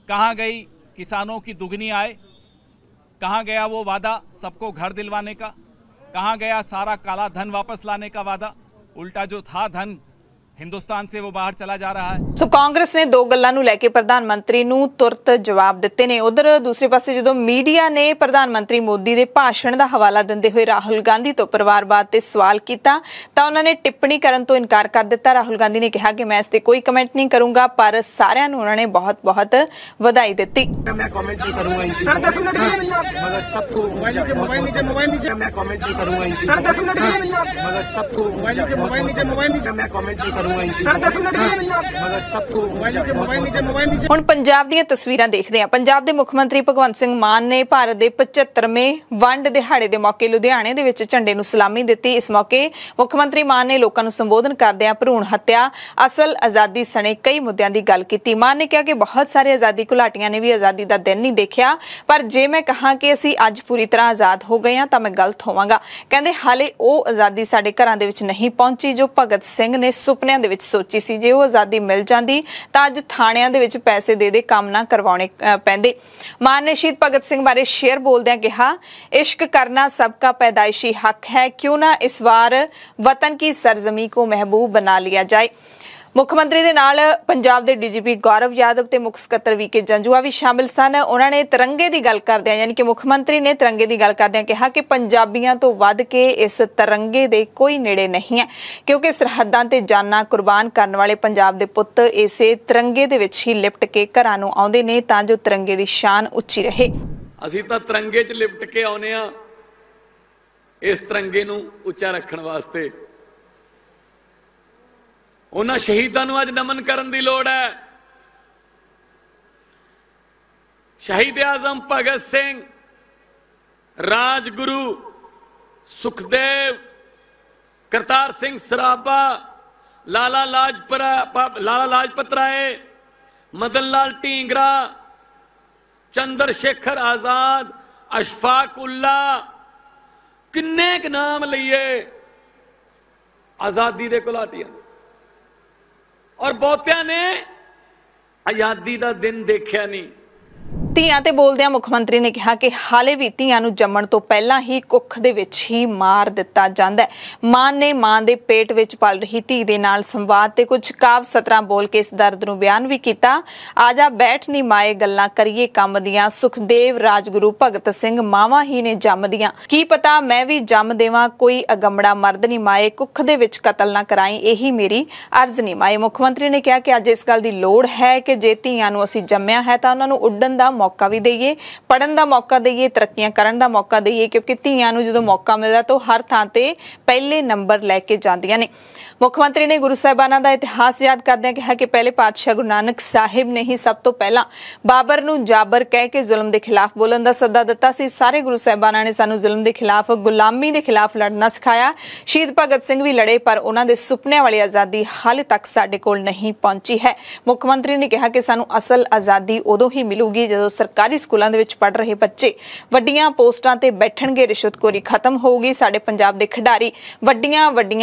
कहाँ गई किसानों की दुगनी आय, कहाँ गया वो वादा सबको घर दिलवाने का, कहाँ गया सारा काला धन वापस लाने का वादा, उल्टा जो था धन हिंदुस्तान से वो बाहर चला जा रहा है। सो कांग्रेस ने दो गल्लां नूं लैके प्रधान मंत्री नूं तुरंत जवाब दिते ने। उधर दूसरे पासे जदों मीडिया ने प्रधान मंत्री मोदी दे भाषण दा हवाला दिंदे होए राहुल गांधी तो परिवारवाद ते सवाल कीता तां उन्हां ने टिप्पणी करन तो इनकार कर दिता। राहुल गांधी ने कहा कि मैं इस ते कोई कमेंट नहीं करूंगा पर सारिਆਂ ਨੂੰ उन्होंने बहुत बहुत ਵਧਾਈ ਦਿੱਤੀ। मैं कमेंट नहीं करूंगा इनकी, मगर सबको मोबाइल नीचे मैं कमेंट नहीं करूंगा इनकी, मगर सबको मोबाइल नीचे मैं कमेंट नहीं करूंगा इनकी, मगर सबको मोबाइल नीचे। ਹੁਣ ਪੰਜਾਬ ਦੀਆਂ ਤਸਵੀਰਾਂ ਦੇਖਦੇ ਹਾਂ। ਪੰਜਾਬ ਦੇ ਮੁੱਖ ਮੰਤਰੀ ਭਗਵੰਤ ਸਿੰਘ ਮਾਨ ਨੇ ਭਾਰਤ ਦੇ 75ਵੇਂ ਵੰਡ ਦਿਹਾੜੇ ਦੇ ਮੌਕੇ ਲੁਧਿਆਣੇ ਦੇ ਵਿੱਚ ਝੰਡੇ ਨੂੰ ਸਲਾਮੀ ਦਿੱਤੀ। ਇਸ ਮੌਕੇ ਮੁੱਖ ਮੰਤਰੀ ਮਾਨ ਨੇ ਲੋਕਾਂ ਨੂੰ ਸੰਬੋਧਨ ਕਰਦਿਆਂ ਭਰੂਣ ਹੱਤਿਆ, ਅਸਲ ਆਜ਼ਾਦੀ ਸਣੇ ਕਈ ਮੁੱਦਿਆਂ ਦੀ ਗੱਲ ਕੀਤੀ। ਮਾਨ ਨੇ ਕਿਹਾ ਕਿ ਬਹੁਤ ਸਾਰੇ ਆਜ਼ਾਦੀ ਘੁਲਾਟੀਆਂ ਨੇ ਵੀ ਆਜ਼ਾਦੀ ਦਾ ਦਿਨ ਨਹੀਂ ਦੇਖਿਆ, ਪਰ ਜੇ ਮੈਂ ਕਹਾਂ ਕਿ ਅਸੀਂ ਅੱਜ ਪੂਰੀ ਤਰ੍ਹਾਂ ਆਜ਼ਾਦ ਹੋ ਗਏ ਹਾਂ ਤਾਂ ਮੈਂ ਗਲਤ ਹੋਵਾਂਗਾ। ਕਹਿੰਦੇ ਹਾਲੇ ਉਹ ਆਜ਼ਾਦੀ ਸਾਡੇ ਘਰਾਂ ਦੇ ਵਿੱਚ ਨਹੀਂ ਪਹੁੰਚੀ ਜੋ ਭਗਤ ਸਿੰਘ ਨੇ ਸੁਪਨਿਆਂ ਦੇ ਵਿੱਚ ਸੋਚੀ ਸੀ। ਜੇ ਉਹ ਆਜ਼ਾਦੀ ਮਿਲ ਜਾਂਦੀ ਤਾਂ ਅੱਜ ਥਾਣਿਆਂ ਦੇ ਵਿੱਚ ਪੈਸੇ ਦੇ ਕੰਮ ਨਾ ਕਰਵਾਉਣੇ ਪੈਂਦੇ। ਮਾਨ ਨੇ ਸ਼ਹੀਦ ਭਗਤ ਸਿੰਘ ਬਾਰੇ ਸ਼ੇਰ ਬੋਲਦਿਆਂ ਕਿਹਾ, इश्क करना सबका पैदाइशी हक है, क्यों ना इस बार वतन की सरजमी को महबूब बना लिया जाए। ਮੁੱਖ ਮੰਤਰੀ ਦੇ ਨਾਲ ਪੰਜਾਬ ਦੇ ਡੀਜੀਪੀ ਗੌਰਵ ਯਾਦਵ ਤੇ ਮੁੱਖ ਸਕੱਤਰ ਵੀਕੇ ਜੰਜੂਆ ਵੀ ਸ਼ਾਮਿਲ ਸਨ। ਉਹਨਾਂ ਨੇ ਤਿਰੰਗੇ ਦੀ ਗੱਲ ਕਰਦਿਆਂ ਯਾਨੀ ਕਿ ਮੁੱਖ ਮੰਤਰੀ ਨੇ ਤਿਰੰਗੇ ਦੀ ਗੱਲ ਕਰਦਿਆਂ ਕਿਹਾ ਕਿ ਪੰਜਾਬੀਆਂ ਤੋਂ ਵੱਧ ਕੇ ਇਸ ਤਿਰੰਗੇ ਦੇ ਕੋਈ ਨੇੜੇ ਨਹੀਂ ਹੈ, ਕਿਉਂਕਿ ਸਰਹੱਦਾਂ ਤੇ ਜਾਨਾਂ ਕੁਰਬਾਨ ਕਰਨ ਵਾਲੇ ਪੰਜਾਬ ਦੇ ਪੁੱਤ ਇਸੇ ਤਿਰੰਗੇ ਦੇ ਵਿੱਚ ਹੀ ਲਿਪਟ ਕੇ ਘਰਾਂ ਨੂੰ ਆਉਂਦੇ ਨੇ ਤਾਂ ਜੋ ਤਿਰੰਗੇ ਦੀ ਸ਼ਾਨ ਉੱਚੀ ਰਹੇ। ਅਸੀਂ ਤਾਂ ਤਿਰੰਗੇ 'ਚ ਲਿਪਟ ਕੇ ਆਉਨੇ ਆ ਇਸ ਤਿਰੰਗੇ ਨੂੰ ਉੱਚਾ ਰੱਖਣ ਵਾਸਤੇ। ਉਹਨਾਂ ਸ਼ਹੀਦਾਂ ਨੂੰ ਅੱਜ ਨਮਨ ਕਰਨ ਦੀ ਲੋੜ ਹੈ। ਸ਼ਹੀਦ ਆਜ਼ਮ ਭਗਤ ਸਿੰਘ, ਰਾਜਗੁਰੂ ਸੁਖਦੇਵ, ਕਰਤਾਰ ਸਿੰਘ ਸਰਾਭਾ, ਲਾਲਾ ਲਾਜਪਤ ਰਾਏ, ਮਦਨ ਲਾਲ ਢੀਂਗਰਾ, ਚੰਦਰ ਸ਼ੇਖਰ ਆਜ਼ਾਦ, ਅਸ਼ਫਾਕ ਉੱਲਾ, ਕਿੰਨੇ ਕੁ ਨਾਮ ਲਈਏ ਆਜ਼ਾਦੀ ਦੇ ਘੁਲਾਟੀਆਂ। और बहुतिया ने आजादी का दिन देखा नहीं। ਧੀਆਂ ਤੇ ਬੋਲਦਿਆਂ ਮੁੱਖ ਮੰਤਰੀ ਨੇ ਕਿਹਾ ਕਿ ਹਾਲੇ ਵੀ ਧੀਆਂ ਨੂੰ ਜੰਮਣ ਤੋਂ ਪਹਿਲਾਂ ਹੀ ਕੁੱਖ ਦੇ ਵਿੱਚ ਹੀ ਮਾਰ ਦਿੱਤਾ ਜਾਂਦਾ ਹੈ। ਮਾਨ ਨੇ ਮਾਂ ਦੇ ਪੇਟ ਵਿੱਚ ਪਲ ਰਹੀ ਧੀ ਦੇ ਨਾਲ ਸੰਵਾਦ ਤੇ ਕੁਝ ਕਾਵ ਸਤਰਾਂ ਬੋਲ ਕੇ ਇਸ ਦਰਦ ਨੂੰ ਬਿਆਨ ਵੀ ਕੀਤਾ। ਆਜਾ ਬੈਠ ਨੀ ਮਾਏ ਗੱਲਾਂ ਕਰੀਏ ਕੰਮ ਦੀਆਂ, ਸੁਖਦੇਵ, ਰਾਜਗੁਰੂ, ਭਗਤ ਸਿੰਘ ਮਾਵਾਂ ਹੀ ਨੇ ਜੰਮਦੀਆਂ, ਕੀ ਪਤਾ ਮੈਂ ਵੀ ਜੰਮ ਦੇਵਾਂ, ਕੋਈ ਅਗੰਮੜਾ ਮਰਦ ਨੀ ਮਾਏ, ਕੁੱਖ ਦੇ ਵਿੱਚ ਕਤਲ ਨਾ ਕਰਾਈ, ਇਹੀ ਮੇਰੀ ਅਰਜ਼ ਨੀ ਮਾਏ। ਮੁੱਖ ਮੰਤਰੀ ਨੇ ਕਿਹਾ ਕਿ ਅੱਜ ਇਸ ਗੱਲ ਦੀ ਲੋੜ ਹੈ ਕਿ ਜੇ ਧੀਆਂ ਨੂੰ ਅਸੀਂ ਜੰਮਿਆ ਹੈ ਤਾਂ ਉਹਨਾਂ ਨੂੰ ਉੱਡਣ ਦਾ मौका भी दईए, पढ़न का मौका दईए, तरक्कियां करन दा मौका दईए, क्योंकि धीआं नूं जदों मौका मिलदा तो हर थां ते पहले नंबर लैके जांदियां ने। ਮੁੱਖ ਮੰਤਰੀ ਨੇ ਗੁਰੂ ਸਾਹਿਬਾਨਾਂ ਦਾ ਇਤਿਹਾਸ ਯਾਦ ਕਰਦਿਆਂ ਕਿਹਾ ਕਿ ਪਹਿਲੇ ਪਾਤਸ਼ਾਹ ਗੁਰੂ ਨਾਨਕ ਸਾਹਿਬ ਨੇ ਹੀ ਸਭ ਤੋਂ ਪਹਿਲਾਂ ਬਾਬਰ ਨੂੰ ਜਾਬਰ ਕਹਿ ਕੇ ਜ਼ੁਲਮ ਦੇ ਖਿਲਾਫ ਬੋਲਣ ਦਾ ਸੱਦਾ ਦਿੱਤਾ ਸੀ। ਸਾਰੇ ਗੁਰੂ ਸਾਹਿਬਾਨਾਂ ਨੇ ਸਾਨੂੰ ਜ਼ੁਲਮ ਦੇ ਖਿਲਾਫ, ਗੁਲਾਮੀ ਦੇ ਖਿਲਾਫ ਲੜਨਾ ਸਿਖਾਇਆ। ਸ਼ਹੀਦ ਭਗਤ ਸਿੰਘ ਵੀ ਲੜੇ, ਪਰ ਉਹਨਾਂ ਦੇ ਸੁਪਨਿਆਂ ਵਾਲੀ ਆਜ਼ਾਦੀ ਹਾਲੇ ਤੱਕ ਸਾਡੇ ਕੋਲ ਨਹੀਂ ਪਹੁੰਚੀ ਹੈ। ਮੁੱਖ ਮੰਤਰੀ ਨੇ ਕਿਹਾ ਕਿ ਸਾਨੂੰ ਅਸਲ ਆਜ਼ਾਦੀ ਉਦੋਂ ਹੀ ਮਿਲੂਗੀ ਜਦੋਂ ਸਰਕਾਰੀ ਸਕੂਲਾਂ ਦੇ ਵਿੱਚ ਪੜ੍ਹ ਰਹੇ ਬੱਚੇ ਵੱਡੀਆਂ ਪੋਸਟਾਂ ਤੇ ਬੈਠਣਗੇ, ਰਿਸ਼ਵਤਖੋਰੀ ਖਤਮ ਹੋਊਗੀ, ਸਾਡੇ ਪੰਜਾਬ ਦੇ ਖਿਡਾਰੀ ਵੱਡੀਆਂ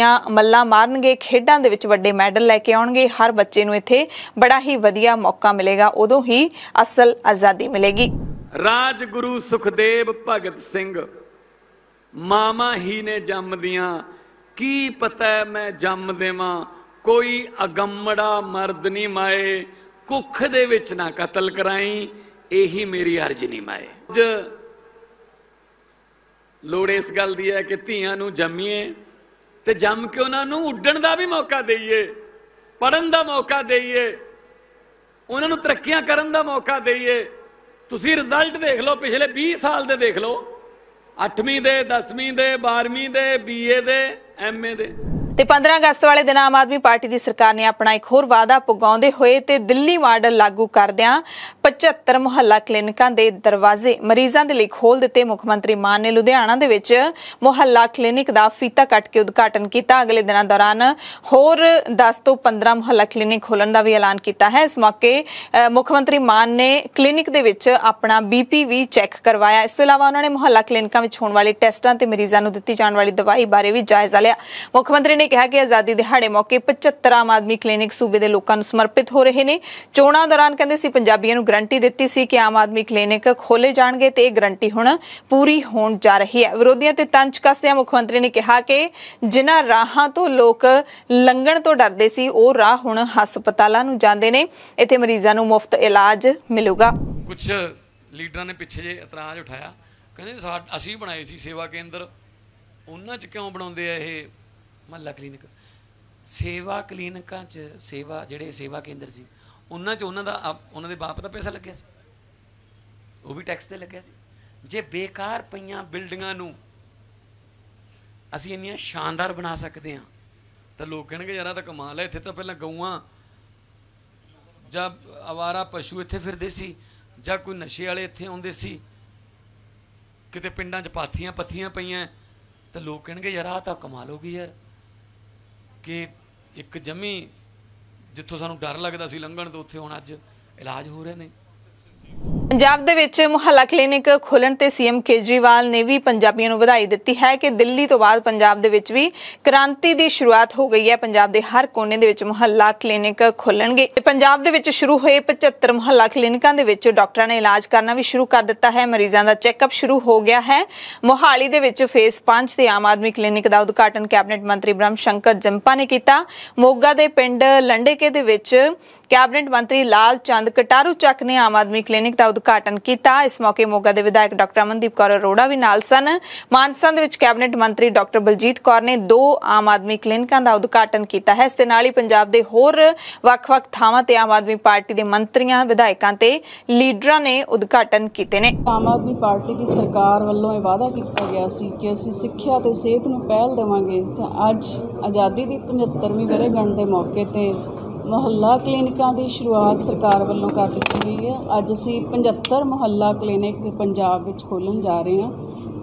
ਮੱਲਾਂ ਮਾਰਨਗੇ, ਖੇਡਾਂ ਦੇ ਵਿੱਚ ਵੱਡੇ ਮੈਡਲ ਲੈ ਕੇ ਆਉਣਗੇ, ਹਰ ਬੱਚੇ ਨੂੰ ਇੱਥੇ ਬੜਾ ਹੀ ਵਧੀਆ ਮੌਕਾ ਮਿਲੇਗਾ, ਉਦੋਂ ਹੀ ਅਸਲ ਆਜ਼ਾਦੀ ਮਿਲੇਗੀ। ਰਾਜਗੁਰੂ ਸੁਖਦੇਵ ਭਗਤ ਸਿੰਘ ਮਾਮਾ ਹੀ ਨੇ ਜੰਮਦੀਆਂ, ਕੀ ਪਤਾ ਮੈਂ ਜੰਮ ਦੇਵਾਂ, ਕੋਈ ਅਗੰਮੜਾ ਮਰਦ ਨਹੀਂ ਮਾਏ, ਕੁੱਖ ਦੇ ਵਿੱਚ ਨਾ ਕਤਲ ਕਰਾਈ, ਇਹੀ ਮੇਰੀ ਅਰਜ਼ ਨਹੀਂ ਮਾਏ। ਲੋੜ ਇਸ ਗੱਲ ਦੀ ਹੈ ਕਿ ਧੀਆਂ ਨੂੰ ਜੰਮੀਏ ਤੇ ਜੰਮ ਕੇ ਉਹਨਾਂ ਨੂੰ ਉੱਡਣ ਦਾ ਵੀ ਮੌਕਾ ਦੇਈਏ, ਪੜਨ ਦਾ ਮੌਕਾ ਦੇਈਏ, ਉਹਨਾਂ ਨੂੰ ਤਰੱਕੀਆਂ ਕਰਨ ਦਾ ਮੌਕਾ ਦੇਈਏ। ਤੁਸੀਂ ਰਿਜ਼ਲਟ ਦੇਖ ਲਓ, ਪਿਛਲੇ 20 ਸਾਲ ਦੇ ਦੇਖ ਲਓ, 8ਵੀਂ ਦੇ, 10ਵੀਂ ਦੇ, 12ਵੀਂ ਦੇ, BA ਦੇ, MA ਦੇ। ਤੇ 15 ਅਗਸਤ ਵਾਲੇ ਦਿਨ ਆਮ ਆਦਮੀ ਪਾਰਟੀ ਦੀ ਸਰਕਾਰ ਨੇ ਆਪਣਾ ਇੱਕ ਹੋਰ ਵਾਅਦਾ ਪੁਗਾਉਂਦੇ ਹੋਏ ਤੇ ਦਿੱਲੀ ਮਾਡਲ ਲਾਗੂ ਕਰਦਿਆਂ 75 ਮੁਹੱਲਾ ਕਲੀਨਿਕਾਂ ਦੇ ਦਰਵਾਜ਼ੇ ਮਰੀਜ਼ਾਂ ਦੇ ਲਈ ਖੋਲ ਦਿੱਤੇ। ਮੁੱਖ ਮੰਤਰੀ ਮਾਨ ਨੇ ਲੁਧਿਆਣਾ ਦੇ ਵਿੱਚ ਮੁਹੱਲਾ ਕਲੀਨਿਕ ਦਾ ਫੀਤਾ ਕੱਟ ਕੇ ਉਦਘਾਟਨ ਕੀਤਾ। ਅਗਲੇ ਦਿਨਾਂ ਦੌਰਾਨ ਹੋਰ 10 ਤੋਂ 15 ਮੁਹੱਲਾ ਕਲੀਨਿਕ ਖੋਲਣ ਦਾ ਵੀ ਐਲਾਨ ਕੀਤਾ ਹੈ। ਇਸ ਮੌਕੇ ਮੁੱਖ ਮੰਤਰੀ ਮਾਨ ਨੇ ਕਲੀਨਿਕ ਦੇ ਵਿੱਚ ਆਪਣਾ BP ਵੀ ਚੈੱਕ ਕਰਵਾਇਆ। ਇਸ ਤੋਂ ਇਲਾਵਾ ਉਹਨਾਂ ਨੇ ਮੁਹੱਲਾ ਕਲੀਨਿਕਾਂ ਵਿੱਚ ਹੋਣ ਵਾਲੇ ਟੈਸਟਾਂ ਤੇ ਮਰੀਜ਼ਾਂ ਨੂੰ ਦਿੱਤੀ ਜਾਣ ਵਾਲੀ ਦਵਾਈ ਬਾਰੇ ਵੀ ਜਾਇਜ਼ਾ ਲਿਆ। ਮੁੱਖ ਮੰਤਰੀ ਨੇ ਕਿਹਾ ਕਿ ਆਜ਼ਾਦੀ ਦਿਹਾੜੇ ਮੌਕੇ 75 ਆਮ ਆਦਮੀ ਕਲੀਨਿਕ ਸੂਬੇ ਦੇ ਲੋਕਾਂ ਨੂੰ ਸਮਰਪਿਤ ਹੋ ਰਹੇ ਨੇ। ਚੋਣਾਂ ਦੌਰਾਨ ਕਹਿੰਦੇ ਸੀ ਪੰਜਾਬੀਆਂ ਨੂੰ ਗਰੰਟੀ ਦਿੱਤੀ ਸੀ ਕਿ ਆਮ ਆਦਮੀ ਕਲੀਨਿਕ ਖੋਲੇ ਜਾਣਗੇ ਤੇ ਇਹ ਗਰੰਟੀ ਹੁਣ ਪੂਰੀ ਹੋਣ ਜਾ ਰਹੀ ਹੈ। ਵਿਰੋਧੀਆਂ ਤੇ ਤੰਜ ਕੱਸਦਿਆਂ ਮੁੱਖ ਮੰਤਰੀ ਨੇ ਕਿਹਾ ਕਿ ਜਿਨ੍ਹਾਂ ਰਾਹਾਂ ਤੋਂ ਲੋਕ ਲੰਘਣ ਤੋਂ ਡਰਦੇ ਸੀ ਉਹ ਰਾਹ ਹੁਣ ਹਸਪਤਾਲਾਂ ਨੂੰ ਜਾਂਦੇ ਨੇ। ਇੱਥੇ ਮਰੀਜ਼ਾਂ ਨੂੰ ਮੁਫਤ ਇਲਾਜ ਮਿਲੂਗਾ। ਕੁਝ ਲੀਡਰਾਂ ਨੇ ਪਿੱਛੇ ਜੇ ਇਤਰਾਜ਼ ਉਠਾਇਆ, ਕਹਿੰਦੇ ਅਸੀਂ ਬਣਾਏ ਸੀ ਸੇਵਾ ਕੇਂਦਰ, ਉਹਨਾਂ 'ਚ ਕਿਉਂ ਬਣਾਉਂਦੇ ਆ ਇਹ ਮੁਹੱਲਾ ਕਲੀਨਿਕ? ਸੇਵਾ ਕਲੀਨਿਕਾਂ 'ਚ ਜਿਹੜੇ ਸੇਵਾ ਕੇਂਦਰ ਸੀ ਉਹਨਾਂ 'ਚ ਉਹਨਾਂ ਦੇ ਬਾਪ ਦਾ ਪੈਸਾ ਲੱਗਿਆ ਸੀ, ਉਹ ਵੀ ਟੈਕਸ ਤੇ ਲੱਗਿਆ ਸੀ। ਜੇ ਬੇਕਾਰ ਪਈਆਂ ਬਿਲਡਿੰਗਾਂ ਨੂੰ ਅਸੀਂ ਇੰਨੀਆਂ ਸ਼ਾਨਦਾਰ ਬਣਾ ਸਕਦੇ ਹਾਂ ਤਾਂ ਲੋਕ ਕਹਿਣਗੇ ਯਾਰ ਤਾਂ ਕਮਾਲ ਹੈ, ਇੱਥੇ ਤਾਂ ਪਹਿਲਾਂ ਗਊਆਂ ਜਾਂ ਅਵਾਰਾ ਪਸ਼ੂ ਇੱਥੇ ਫਿਰਦੇ ਸੀ, ਜਾਂ ਕੋਈ ਨਸ਼ੇ ਵਾਲੇ ਇੱਥੇ ਆਉਂਦੇ ਸੀ, ਕਿਤੇ ਪਿੰਡਾਂ 'ਚ ਪਾਥੀਆਂ ਪੱਥੀਆਂ ਪਈਆਂ, ਤਾਂ ਲੋਕ ਕਹਿਣਗੇ ਯਾਰ ਆਹ ਤਾਂ ਕਮਾਲ ਹੋ ਗਈ ਯਾਰ, ਕਿ ਇੱਕ ਜਮੀ ਜਿੱਥੋਂ ਸਾਨੂੰ ਡਰ ਲੱਗਦਾ ਸੀ ਲੰਘਣ ਤੋਂ ਉੱਥੇ ਹੁਣ ਅੱਜ ਇਲਾਜ ਹੋ ਰਹੇ ਨੇ। ਪੰਜਾਬ ਦੇ ਵਿੱਚ ਮੁਹੱਲਾ ਕਲੀਨਿਕ ਖੋਲਣ ਤੇ ਸੀਐਮ ਕੇਜਰੀਵਾਲ ਨੇ ਵੀ ਪੰਜਾਬੀਆਂ ਨੂੰ ਵਧਾਈ ਦਿੱਤੀ ਹੈ ਕਿ ਦਿੱਲੀ ਤੋਂ ਬਾਅਦ ਪੰਜਾਬ ਦੇ ਵਿੱਚ ਵੀ ਕ੍ਰਾਂਤੀ ਦੀ ਸ਼ੁਰੂਆਤ ਹੋ ਗਈ ਹੈ। ਪੰਜਾਬ ਦੇ ਹਰ ਕੋਨੇ ਦੇ ਵਿੱਚ ਮੁਹੱਲਾ ਕਲੀਨਿਕ ਖੋਲਣਗੇ। ਪੰਜਾਬ ਦੇ ਵਿੱਚ ਸ਼ੁਰੂ ਹੋਏ 75 ਮੁਹੱਲਾ ਕਲੀਨਿਕਾਂ ਦੇ ਵਿੱਚ ਡਾਕਟਰਾਂ ਨੇ ਇਲਾਜ ਕਰਨਾ ਵੀ ਸ਼ੁਰੂ ਕਰ ਦਿੱਤਾ ਹੈ। ਮਰੀਜ਼ਾਂ ਦਾ ਚੈੱਕਅਪ ਸ਼ੁਰੂ ਹੋ ਗਿਆ ਹੈ। ਮੋਹਾਲੀ ਦੇ ਵਿੱਚ ਫੇਸ 5 ਤੇ ਆਮ ਆਦਮੀ ਕਲੀਨਿਕ ਦਾ ਉਦਘਾਟਨ ਕੈਬਨਿਟ ਮੰਤਰੀ ਬ੍ਰਹਮ ਸ਼ੰਕਰ ਜੰਪਾ ਨੇ ਕੀਤਾ। ਮੋਗਾ ਦੇ ਪਿੰਡ ਲੰਡੇਕੇ ਦੇ ਵਿੱਚ ਕੈਬਨਿਟ ਮੰਤਰੀ ਲਾਲ ਚੰਦ ਕਟਾਰੂ ਚੱਕ ਨੇ ਆਮ ਆਦਮੀ ਕਲੀਨਿਕ ਦਾ ਉਦਘਾਟਨ ਕੀਤਾ। ਇਸ ਮੌਕੇ ਮੋਗਾ ਦੇ ਵਿਧਾਇਕ ਡਾਕਟਰ ਅਮਨਦੀਪ ਕੌਰ ਅਰੋੜਾ ਵੀ ਨਾਲ ਸਨ। ਮਾਨਸਾ ਦੇ ਵਿੱਚ ਕੈਬਨਿਟ ਮੰਤਰੀ ਡਾਕਟਰ ਬਲਜੀਤ ਕੌਰ ਨੇ 2 ਆਮ ਆਦਮੀ ਕਲੀਨਿਕਾਂ ਦਾ ਉਦਘਾਟਨ ਕੀਤਾ ਹੈ। ਇਸ ਦੇ ਨਾਲ ਹੀ ਪੰਜਾਬ ਦੇ ਹੋਰ ਵੱਖ-ਵੱਖ ਥਾਵਾਂ ਤੇ ਆਮ ਆਦਮੀ ਪਾਰਟੀ ਦੇ ਮੰਤਰੀਆਂ, ਵਿਧਾਇਕਾਂ ਤੇ ਲੀਡਰਾਂ ਨੇ ਉਦਘਾਟਨ ਕੀਤੇ ਨੇ। ਆਮ ਆਦਮੀ ਪਾਰਟੀ ਦੀ ਸਰਕਾਰ ਵੱਲੋਂ ਇਹ ਵਾਅਦਾ ਕੀਤਾ ਗਿਆ ਸੀ ਕਿ ਅਸੀਂ ਸਿੱਖਿਆ ਤੇ ਸਿਹਤ ਨੂੰ ਪਹਿਲ ਦੇਵਾਂਗੇ, ਤਾਂ ਅੱਜ ਆਜ਼ਾਦੀ ਦੀ 75ਵੀਂ ਵਰ੍ਹੇਗੰਢ ਦੇ ਮੌਕੇ ਤੇ ਮੁਹੱਲਾ ਕਲੀਨਿਕਾਂ ਦੀ ਸ਼ੁਰੂਆਤ ਸਰਕਾਰ ਵੱਲੋਂ ਕਰ ਦਿੱਤੀ ਗਈ ਹੈ। ਅੱਜ ਅਸੀਂ 75 ਮੁਹੱਲਾ ਕਲੀਨਿਕ ਪੰਜਾਬ ਵਿੱਚ ਖੋਲ੍ਹਣ ਜਾ ਰਹੇ ਹਾਂ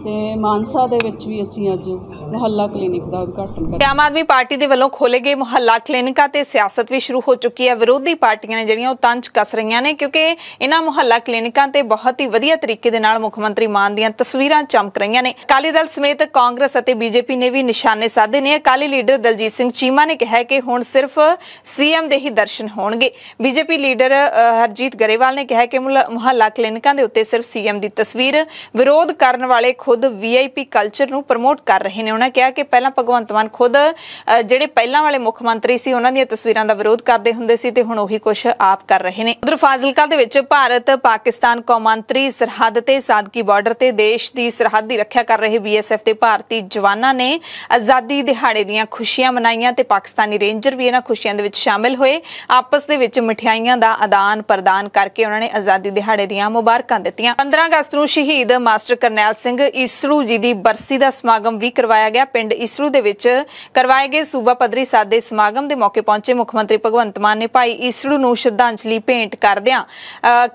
ਤੇ ਮਾਨਸਾ ਦੇ ਵਿੱਚ ਵੀ ਅਸੀਂ ਅੱਜ ਮੁਹੱਲਾ ਕਲੀਨਿਕ ਦਾ ਉਦਘਾਟਨ ਕਰਾਂਗੇ। ਆਮ ਆਦਮੀ ਪਾਰਟੀ ਦੇ ਵੱਲੋਂ ਖੋਲੇ ਗਏ ਮੁਹੱਲਾ ਕਲੀਨਿਕਾਂ ਤੇ ਸਿਆਸਤ ਵੀ ਸ਼ੁਰੂ ਹੋ ਚੁੱਕੀ ਹੈ। ਵਿਰੋਧੀ ਪਾਰਟੀਆਂ ਨੇ ਜਿਹੜੀਆਂ ਉਹ ਤੰਜ ਕੱਸ ਰਹੀਆਂ ਨੇ ਕਿਉਂਕਿ ਇਹਨਾਂ ਮੁਹੱਲਾ ਕਲੀਨਿਕਾਂ ਤੇ ਬਹੁਤ ਹੀ ਵਧੀਆ ਤਰੀਕੇ ਦੇ ਨਾਲ ਮੁੱਖ ਮੰਤਰੀ ਮਾਨ ਦੀਆਂ ਤਸਵੀਰਾਂ ਚਮਕ ਰਹੀਆਂ ਨੇ। ਅਕਾਲੀ ਦਲ ਸਮੇਤ ਕਾਂਗਰਸ ਅਤੇ BJP ਨੇ ਵੀ ਨਿਸ਼ਾਨੇ ਸਾਧੇ ਨੇ। ਅਕਾਲੀ ਲੀਡਰ ਦਲਜੀਤ ਸਿੰਘ ਚੀਮਾ ਨੇ ਕਿਹਾ ਕਿ ਹੁਣ ਸਿਰਫ CM ਦੇ ਹੀ ਦਰਸ਼ਨ ਹੋਣਗੇ। BJP ਲੀਡਰ ਹਰਜੀਤ ਗਰੇਵਾਲ ਨੇ ਕਿਹਾ ਕਿ ਮੁਹੱਲਾ ਕਲੀਨਿਕਾਂ ਦੇ ਉੱਤੇ ਸਿਰਫ CM ਦੀ ਤਸਵੀਰ ਵਿਰੋਧ ਕਰਨ ਵਾਲੇ ਖੁਦ VIP ਕਲਚਰ ਨੂੰ ਪ੍ਰਮੋਟ ਕਰ ਰਹੇ ਨੇ। ਉਹਨਾਂ ਕਿਹਾ ਕਿ ਪਹਿਲਾਂ ਭਗਵੰਤ ਮਾਨ ਖੁਦ ਜਿਹੜੇ ਪਹਿਲਾਂ ਵਾਲੇ ਮੁੱਖ ਮੰਤਰੀ ਸੀ ਉਹਨਾਂ ਦੀਆਂ ਤਸਵੀਰਾਂ ਦਾ ਵਿਰੋਧ ਕਰਦੇ ਹੁੰਦੇ ਸੀ ਤੇ ਹੁਣ ਉਹੀ ਕੁਝ ਆਪ ਕਰ ਰਹੇ ਨੇ। ਉਧਰ ਫਾਜ਼ਿਲਕਾ ਦੇ ਵਿੱਚ ਭਾਰਤ ਪਾਕਿਸਤਾਨ ਕੌਮਾਂਤਰੀ ਸਰਹੱਦ ਤੇ ਸਾਦਕੀ ਬਾਰਡਰ ਤੇ ਦੇਸ਼ ਦੀ ਸਰਹੱਦ ਦੀ ਰੱਖਿਆ ਕਰ ਰਹੇ BSF ਤੇ ਭਾਰਤੀ ਜਵਾਨਾਂ ਨੇ ਆਜ਼ਾਦੀ ਦਿਹਾੜੇ ਦੀਆਂ ਖੁਸ਼ੀਆਂ ਮਨਾਈਆਂ ਤੇ ਪਾਕਿਸਤਾਨੀ ਰੇਂਜਰ ਵੀ ਇਹਨਾਂ ਖੁਸ਼ੀਆਂ ਦੇ ਵਿੱਚ ਸ਼ਾਮਿਲ ਹੋਏ। ਆਪਸ ਦੇ ਵਿੱਚ ਮਠਿਆਈਆਂ ਦਾ ਆਦਾਨ ਪ੍ਰਦਾਨ ਕਰਕੇ ਉਹਨਾਂ ਨੇ ਆਜ਼ਾਦੀ ਦਿਹਾੜੇ ਦੀਆਂ ਮੁਬਾਰਕਾਂ ਦਿੱਤੀਆਂ। 15 ਅਗਸਤ ਨੂੰ ਸ਼ਹੀਦ ਮਾਸਟਰ ਕਰਨੈਲ ਸਿੰਘ ਈਸੜੂ ਜੀ ਦੀ ਬਰਸੀ ਦਾ ਸਮਾਗਮ ਵੀ ਕਰਵਾਇਆ ਗਿਆ। ਪਿੰਡ ਈਸੜੂ ਦੇ ਵਿੱਚ ਕਰਵਾਏ ਗਏ ਸੂਬਾ ਪੱਧਰੀ ਸਾਦੇ ਸਮਾਗਮ ਦੇ ਮੌਕੇ ਪਹੁੰਚੇ ਮੁੱਖ ਮੰਤਰੀ ਭਗਵੰਤ ਮਾਨ ਨੇ ਭਾਈ ਈਸੜੂ ਨੂੰ ਸ਼ਰਧਾਂਜਲੀ ਭੇਂਟ ਕਰਦਿਆਂ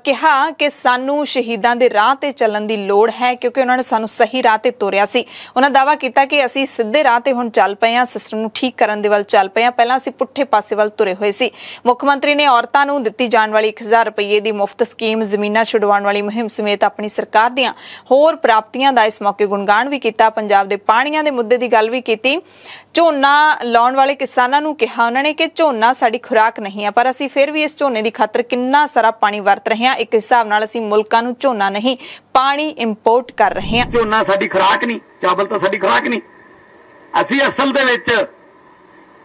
ਕਿਹਾ ਕਿ ਸਾਨੂੰ ਸ਼ਹੀਦਾਂ ਦੇ ਰਾਹ ਤੇ ਚੱਲਣ ਦੀ ਲੋੜ ਹੈ, ਕਿਉਂਕਿ ਉਹਨਾਂ ਨੇ ਸਾਨੂੰ ਸਹੀ ਰਾਹ ਤੇ ਤੋਰਿਆ ਸੀ। ਉਹਨਾਂ ਦਾਅਵਾ ਕੀਤਾ ਕਿ ਅਸੀਂ ਸਿੱਧੇ ਰਾਹ ਤੇ ਹੁਣ ਚੱਲ ਪਏ ਹਾਂ, ਸਿਸਟਮ ਨੂੰ ਠੀਕ ਕਰਨ ਦੇ ਵੱਲ ਚੱਲ ਪਏ ਹਾਂ। ਪਹਿਲਾਂ ਅਸੀਂ ਪੁੱਠੇ ਪਾਸੇ ਵੱਲ ਤੁਰੇ ਹੋਏ ਸੀ। ਮੁੱਖ ਮੰਤਰੀ ਨੇ ਔਰਤਾਂ ਨੂੰ ਦਿੱਤੀ ਜਾਣ ਵਾਲੀ 1000 ਰੁਪਏ ਦੀ ਮੁਫਤ ਸਕੀਮ, ਜ਼ਮੀਨਾਂ ਛੁਡਵਾਉਣ ਵਾਲੀ ਮੁਹਿੰਮ ਸਮੇਤ ਆਪਣੀ ਸਰਕਾਰ ਦੀਆਂ ਹੋਰ ਪ੍ਰਾਪਤੀਆਂ ਦਾ ਇਸ ਮੌਕੇ ਗੁਣਗਾਨ ਵੀ ਕੀਤਾ। ਪੰਜਾਬ ਦੇ ਪਾਣੀਆਂ ਦੇ ਮੁੱਦੇ ਦੀ ਗੱਲ ਵੀ ਕੀਤੀ। ਝੋਨਾ ਲਾਉਣ ਵਾਲੇ ਕਿਸਾਨਾਂ ਨੂੰ ਕਿਹਾ ਉਹਨਾਂ ਨੇ ਕਿ ਝੋਨਾ ਸਾਡੀ ਖੁਰਾਕ ਨਹੀਂ ਹੈ, ਪਰ ਅਸੀਂ ਫਿਰ ਵੀ ਇਸ ਝੋਨੇ ਦੀ ਖਾਤਰ ਕਿੰਨਾ ਸਾਰਾ ਪਾਣੀ ਵਰਤ ਰਹੇ ਹਾਂ। ਇੱਕ ਹਿਸਾਬ ਨਾਲ ਅਸੀਂ ਮੁਲਕਾਂ ਨੂੰ ਝੋਨਾ ਨਹੀਂ ਪਾਣੀ ਇੰਪੋਰਟ ਕਰ ਰਹੇ ਹਾਂ। ਝੋਨਾ ਸਾਡੀ ਖੁਰਾਕ ਨਹੀਂ, ਚਾਵਲ ਤਾਂ ਸਾਡੀ ਖੁਰਾਕ ਨਹੀਂ। ਅਸੀਂ ਅਸਲ ਦੇ ਵਿੱਚ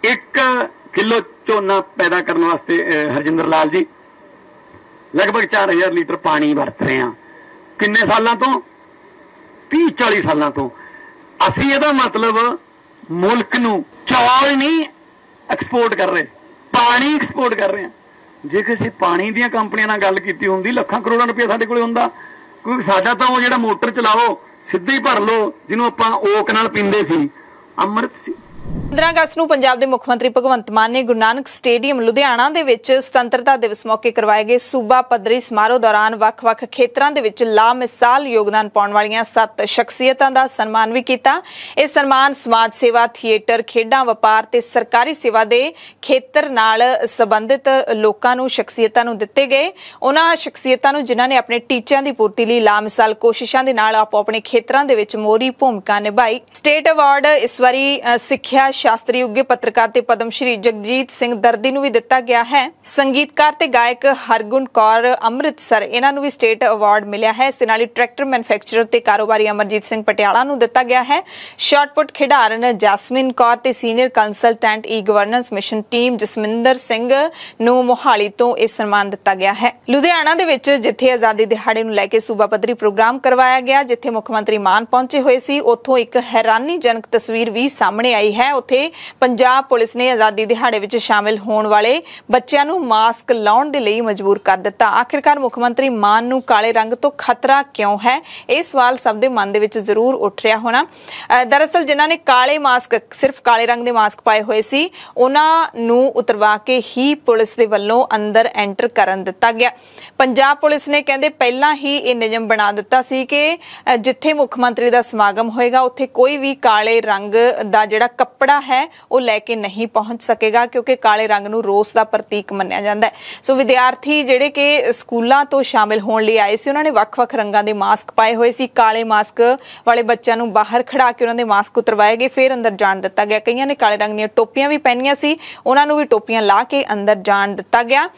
1 ਕਿਲੋ ਝੋਨਾ ਪੈਦਾ ਕਰਨ ਵਾਸਤੇ ਹਰਜਿੰਦਰ ਲਾਲ ਜੀ ਲਗਭਗ 4000 ਲੀਟਰ ਪਾਣੀ ਵਰਤ ਰਹੇ ਹਾਂ। ਕਿੰਨੇ ਸਾਲਾਂ ਤੋਂ? 30-40 ਸਾਲਾਂ ਤੋਂ। ਅਸੀਂ ਇਹਦਾ ਮਤਲਬ ਮੁਲਕ ਨੂੰ ਚੌਲ ਨਹੀਂ ਐਕਸਪੋਰਟ ਕਰ ਰਹੇ, ਪਾਣੀ ਐਕਸਪੋਰਟ ਕਰ ਰਹੇ ਹਾਂ। ਜੇ ਕਿਸੇ ਪਾਣੀ ਦੀਆਂ ਕੰਪਨੀਆਂ ਨਾਲ ਗੱਲ ਕੀਤੀ ਹੁੰਦੀ, ਲੱਖਾਂ ਕਰੋੜਾਂ ਰੁਪਏ ਸਾਡੇ ਕੋਲੇ ਹੁੰਦਾ। ਕਿਉਂਕਿ ਸਾਡਾ ਤਾਂ ਉਹ ਜਿਹੜਾ ਮੋਟਰ ਚਲਾਓ ਸਿੱਧੀ ਭਰ ਲਓ, ਜਿਹਨੂੰ ਆਪਾਂ ਓਕ ਨਾਲ ਪੀਂਦੇ ਸੀ, ਅੰਮ੍ਰਿਤ ਸੀ। 15 ਅਗਸਤ ਨੂੰ ਪੰਜਾਬ ਦੇ ਮੁੱਖ ਮੰਤਰੀ ਭਗਵੰਤ ਮਾਨ ਨੇ ਗੁਰੂ ਨਾਨਕ ਸਟੇਡੀਅਮ ਲੁਧਿਆਣਾ ਦੇ ਵਿੱਚ ਸੁਤੰਤਰਤਾ ਦਿਵਸ ਮੌਕੇ ਕਰਵਾਏ ਗਏ ਸੂਬਾ ਪੱਧਰੀ ਸਮਾਰੋਹ ਦੌਰਾਨ ਵੱਖ-ਵੱਖ ਖੇਤਰਾਂ ਦੇ ਵਿੱਚ ਲਾਮਿਸਾਲ ਯੋਗਦਾਨ ਪਾਉਣ ਵਾਲੀਆਂ 7 ਸ਼ਖਸੀਅਤਾਂ ਦਾ ਸਨਮਾਨ ਵੀ ਕੀਤਾ। ਇਹ ਸਨਮਾਨ ਸਮਾਜ ਸੇਵਾ, ਥੀਏਟਰ, ਖੇਡਾਂ, ਵਪਾਰ ਤੇ ਸਰਕਾਰੀ ਸੇਵਾ ਦੇ ਖੇਤਰ ਨਾਲ ਸੰਬੰਧਿਤ ਲੋਕਾਂ ਨੂੰ, ਸ਼ਖਸੀਅਤਾਂ ਨੂੰ ਦਿੱਤੇ ਗਏ। ਉਹਨਾਂ ਸ਼ਖਸੀਅਤਾਂ ਨੂੰ ਜਿਨ੍ਹਾਂ ਨੇ ਆਪਣੇ ਟੀਚਿਆਂ ਦੀ ਪੂਰਤੀ ਲਈ ਲਾਮਿਸਾਲ ਕੋਸ਼ਿਸ਼ਾਂ ਦੇ ਨਾਲ ਆਪੋ ਆਪਣੇ ਖੇਤਰਾਂ ਦੇ ਵਿੱਚ ਮੋਹਰੀ ਭੂਮਿਕਾ ਨਿਭਾਈ। ਸਟੇਟ ਅਵਾਰਡ ਇਸ ਵਾਰੀ ਸਿੱਖਿਆ ਸ਼ਾਸਤਰੀ ਉੱਘੇ ਪੱਤਰਕਾਰ ਤੇ ਪਦਮ ਸ਼੍ਰੀ ਜਗਜੀਤ ਸਿੰਘ ਦਰਦੀ ਨੂੰ ਵੀ ਦਿੱਤਾ ਗਿਆ ਹੈ। ਸੰਗੀਤਕਾਰ ਤੇ ਗਾਇਕ ਹਰਗੁਣ ਕੌਰ ਅੰਮ੍ਰਿਤਸਰ, ਇਹਨਾਂ ਨੂੰ ਵੀ ਸਟੇਟ ਅਵਾਰਡ ਮਿਲਿਆ ਹੈ। ਇਸ ਦੇ ਨਾਲ ਹੀ ਟਰੈਕਟਰ ਮੈਨੂਫੈਕਚਰਰ ਤੇ ਕਾਰੋਬਾਰੀ ਅਮਰਜੀਤ ਸਿੰਘ ਪਟਿਆਲਾ ਨੂੰ ਦਿੱਤਾ ਗਿਆ ਹੈ। ਸ਼ਾਟਪੁੱਟ ਖਿਡਾਰਨ ਜੈਸਮਿਨ ਕੌਰ ਤੇ ਸੀਨੀਅਰ ਕੰਸਲਟੈਂਟ ਈ governance mission team Jasminder Singh ਨੂੰ ਮੋਹਾਲੀ ਤੋਂ ਇਹ ਸਨਮਾਨ ਦਿੱਤਾ ਗਿਆ ਹੈ। ਲੁਧਿਆਣਾ ਦੇ ਵਿੱਚ ਜਿੱਥੇ ਆਜ਼ਾਦੀ ਦਿਹਾੜੇ ਨੂੰ ਲੈ ਕੇ ਸੂਬਾ ਪੱਧਰੀ ਪ੍ਰੋਗਰਾਮ ਕਰਵਾਇਆ ਗਿਆ, ਜਿੱਥੇ ਮੁੱਖ ਮੰਤਰੀ ਮਾਨ ਪਹੁੰਚੇ ਹੋਏ ਸੀ, ਉੱਥੋਂ ਇੱਕ ਹੈਰਾਨੀਜਨਕ ਤਸਵੀਰ ਵੀ ਸਾਹਮਣੇ ਆਈ ਹੈ। ਉੱਥੇ ਪੰਜਾਬ ਪੁਲਿਸ ਨੇ ਆਜ਼ਾਦੀ ਦਿਹਾੜੇ ਵਿੱਚ ਸ਼ਾਮਿਲ ਹੋਣ ਵਾਲੇ ਬੱਚਿਆਂ ਨੂੰ ਮਾਸਕ ਲਾਉਣ ਦੇ ਲਈ ਮਜਬੂਰ ਕਰ ਦਿੱਤਾ। ਆਖਿਰਕਾਰ ਮੁੱਖ ਮੰਤਰੀ ਮਾਨ ਨੂੰ ਕਾਲੇ ਰੰਗ ਤੋਂ ਖਤਰਾ ਕਿਉਂ ਹੈ? ਇਹ ਸਵਾਲ ਸਭ ਦੇ ਮਨ ਦੇ ਵਿੱਚ ਜ਼ਰੂਰ ਉੱਠ ਰਿਹਾ ਹੋਣਾ। ਦਰਅਸਲ ਜਿਨ੍ਹਾਂ ਨੇ ਕਾਲੇ ਮਾਸਕ, ਸਿਰਫ ਕਾਲੇ ਰੰਗ ਦੇ ਮਾਸਕ ਪਾਏ ਹੋਏ ਸੀ, ਉਹਨਾਂ ਨੂੰ ਉਤਰਵਾ ਕੇ ਹੀ ਪੁਲਿਸ ਦੇ ਵੱਲੋਂ ਅੰਦਰ ਐਂਟਰ ਕਰਨ ਦਿੱਤਾ ਗਿਆ। ਪੰਜਾਬ ਪੁਲਿਸ ਨੇ ਕਹਿੰਦੇ ਪਹਿਲਾਂ ਹੀ ਇਹ ਨਿਯਮ ਬਣਾ ਦਿੱਤਾ ਸੀ ਕਿ ਜਿੱਥੇ ਮੁੱਖ ਮੰਤਰੀ ਦਾ ਸਮਾਗਮ ਹੋਏਗਾ ਉੱਥੇ ਕੋਈ ਵੀ ਕਾਲੇ ਰੰਗ ਦਾ ਜਿਹੜਾ ਕੱਪੜਾ ਹੈ ਉਹ ਲੈ ਕੇ ਨਹੀਂ ਪਹੁੰਚ ਸਕੇਗਾ, ਕਿਉਂਕਿ ਕਾਲੇ ਰੰਗ ਨੂੰ ਰੋਸ ਦਾ ਪ੍ਰਤੀਕ ਮੰਨਿਆ ਜਾਂਦਾ ਹੈ। ਸੋ ਵਿਦਿਆਰਥੀ ਜਿਹੜੇ ਕਿ ਸਕੂਲਾਂ ਤੋਂ ਸ਼ਾਮਿਲ ਹੋਣ ਲਈ ਆਏ ਸੀ, ਉਹਨਾਂ ਨੇ ਵੱਖ-ਵੱਖ ਰੰਗਾਂ ਦੇ ਮਾਸਕ ਪਾਏ ਹੋਏ ਸੀ। ਕਾਲੇ ਮਾਸਕ ਵਾਲੇ ਬੱਚਿਆਂ ਨੂੰ ਬਾਹਰ ਖੜਾ ਕੇ ਉਹਨਾਂ ਦੇ ਮਾਸਕ ਉਤਰਵਾਏ ਗਏ, ਫਿਰ ਅੰਦਰ ਜਾਣ ਦਿੱਤਾ ਗਿਆ। ਕਈਆਂ ਨੇ ਕਾਲੇ ਰੰਗ ਦੀਆਂ ਟੋਪੀਆਂ ਵੀ ਪਹਿਨੀਆਂ ਸੀ, ਉਹਨਾਂ ਨੂੰ ਵੀ ਟੋਪੀਆਂ ਲਾ ਕੇ ਅੰਦਰ ਜਾਣ ਦਿੱਤਾ ਗਿਆ।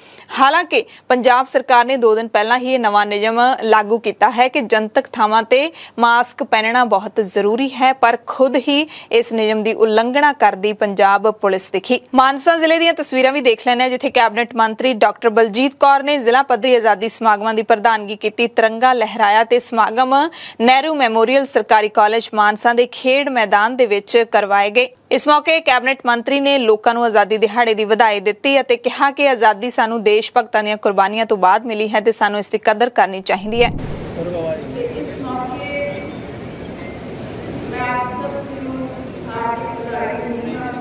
ਹਾਲਾਂਕਿ ਪੰਜਾਬ ਸਰਕਾਰ ਨੇ 2 ਦਿਨ ਪਹਿਲਾਂ ਹੀ ਇਹ ਨਵਾਂ ਨਿਯਮ ਲਾਗੂ ਕੀਤਾ ਹੈ ਕਿ ਜਨਤਕ ਥਾਵਾਂ ਤੇ ਮਾਸਕ ਪਹਿਨਣਾ ਬਹੁਤ ਜ਼ਰੂਰੀ ਹੈ, ਪਰ ਖੁਦ ਹੀ ਇਸ ਨਿਯਮ ਦੀ ਉਲੰਘਣਾ ਕਰਦੀ ਪੰਜਾਬ ਪੁਲਿਸ ਦਿਖੀ। ਮਾਨਸਾ ਜ਼ਿਲ੍ਹੇ ਦੀਆਂ ਤਸਵੀਰਾਂ ਵੀ ਦੇਖ ਲੈਣੇ, ਜਿੱਥੇ ਕੈਬਨਿਟ ਮੰਤਰੀ ਡਾਕਟਰ ਬਲਜੀਤ ਕੌਰ ਨੇ ਜ਼ਿਲ੍ਹਾ ਪੱਧਰੀ ਆਜ਼ਾਦੀ ਸਮਾਗਮਾਂ ਦੀ ਪ੍ਰਧਾਨਗੀ ਕੀਤੀ। ਤਿਰੰਗਾ ਲਹਿਰਾਇਆ ਤੇ ਸਮਾਗਮ ਨਹਿਰੂ ਮੈਮੋਰੀਅਲ ਸਰਕਾਰੀ ਕਾਲਜ ਮਾਨਸਾ ਦੇ ਖੇਡ ਮੈਦਾਨ ਦੇ ਵਿੱਚ ਕਰਵਾਏ ਗਏ। ਇਸ ਮੌਕੇ ਕੈਬਨਿਟ ਮੰਤਰੀ ਨੇ ਲੋਕਾਂ ਨੂੰ ਆਜ਼ਾਦੀ ਦਿਹਾੜੇ ਦੀ ਵਧਾਈ ਦਿੱਤੀ ਅਤੇ ਕਿਹਾ ਕਿ ਆਜ਼ਾਦੀ ਸਾਨੂੰ ਦੇਸ਼ ਭਗਤਾਂ ਦੀਆਂ ਕੁਰਬਾਨੀਆਂ ਤੋਂ ਬਾਅਦ ਮਿਲੀ ਹੈ ਤੇ ਸਾਨੂੰ ਇਸ ਦੀ ਕਦਰ ਕਰਨੀ ਚਾਹੀਦੀ ਹੈ। ਇਸ ਮੌਕੇ ਮੈਂ ਆਪ ਸਭ ਨੂੰ ਹਾਰਦਿਕ ਵਧਾਈ ਦਿੰਦੀ ਹਾਂ।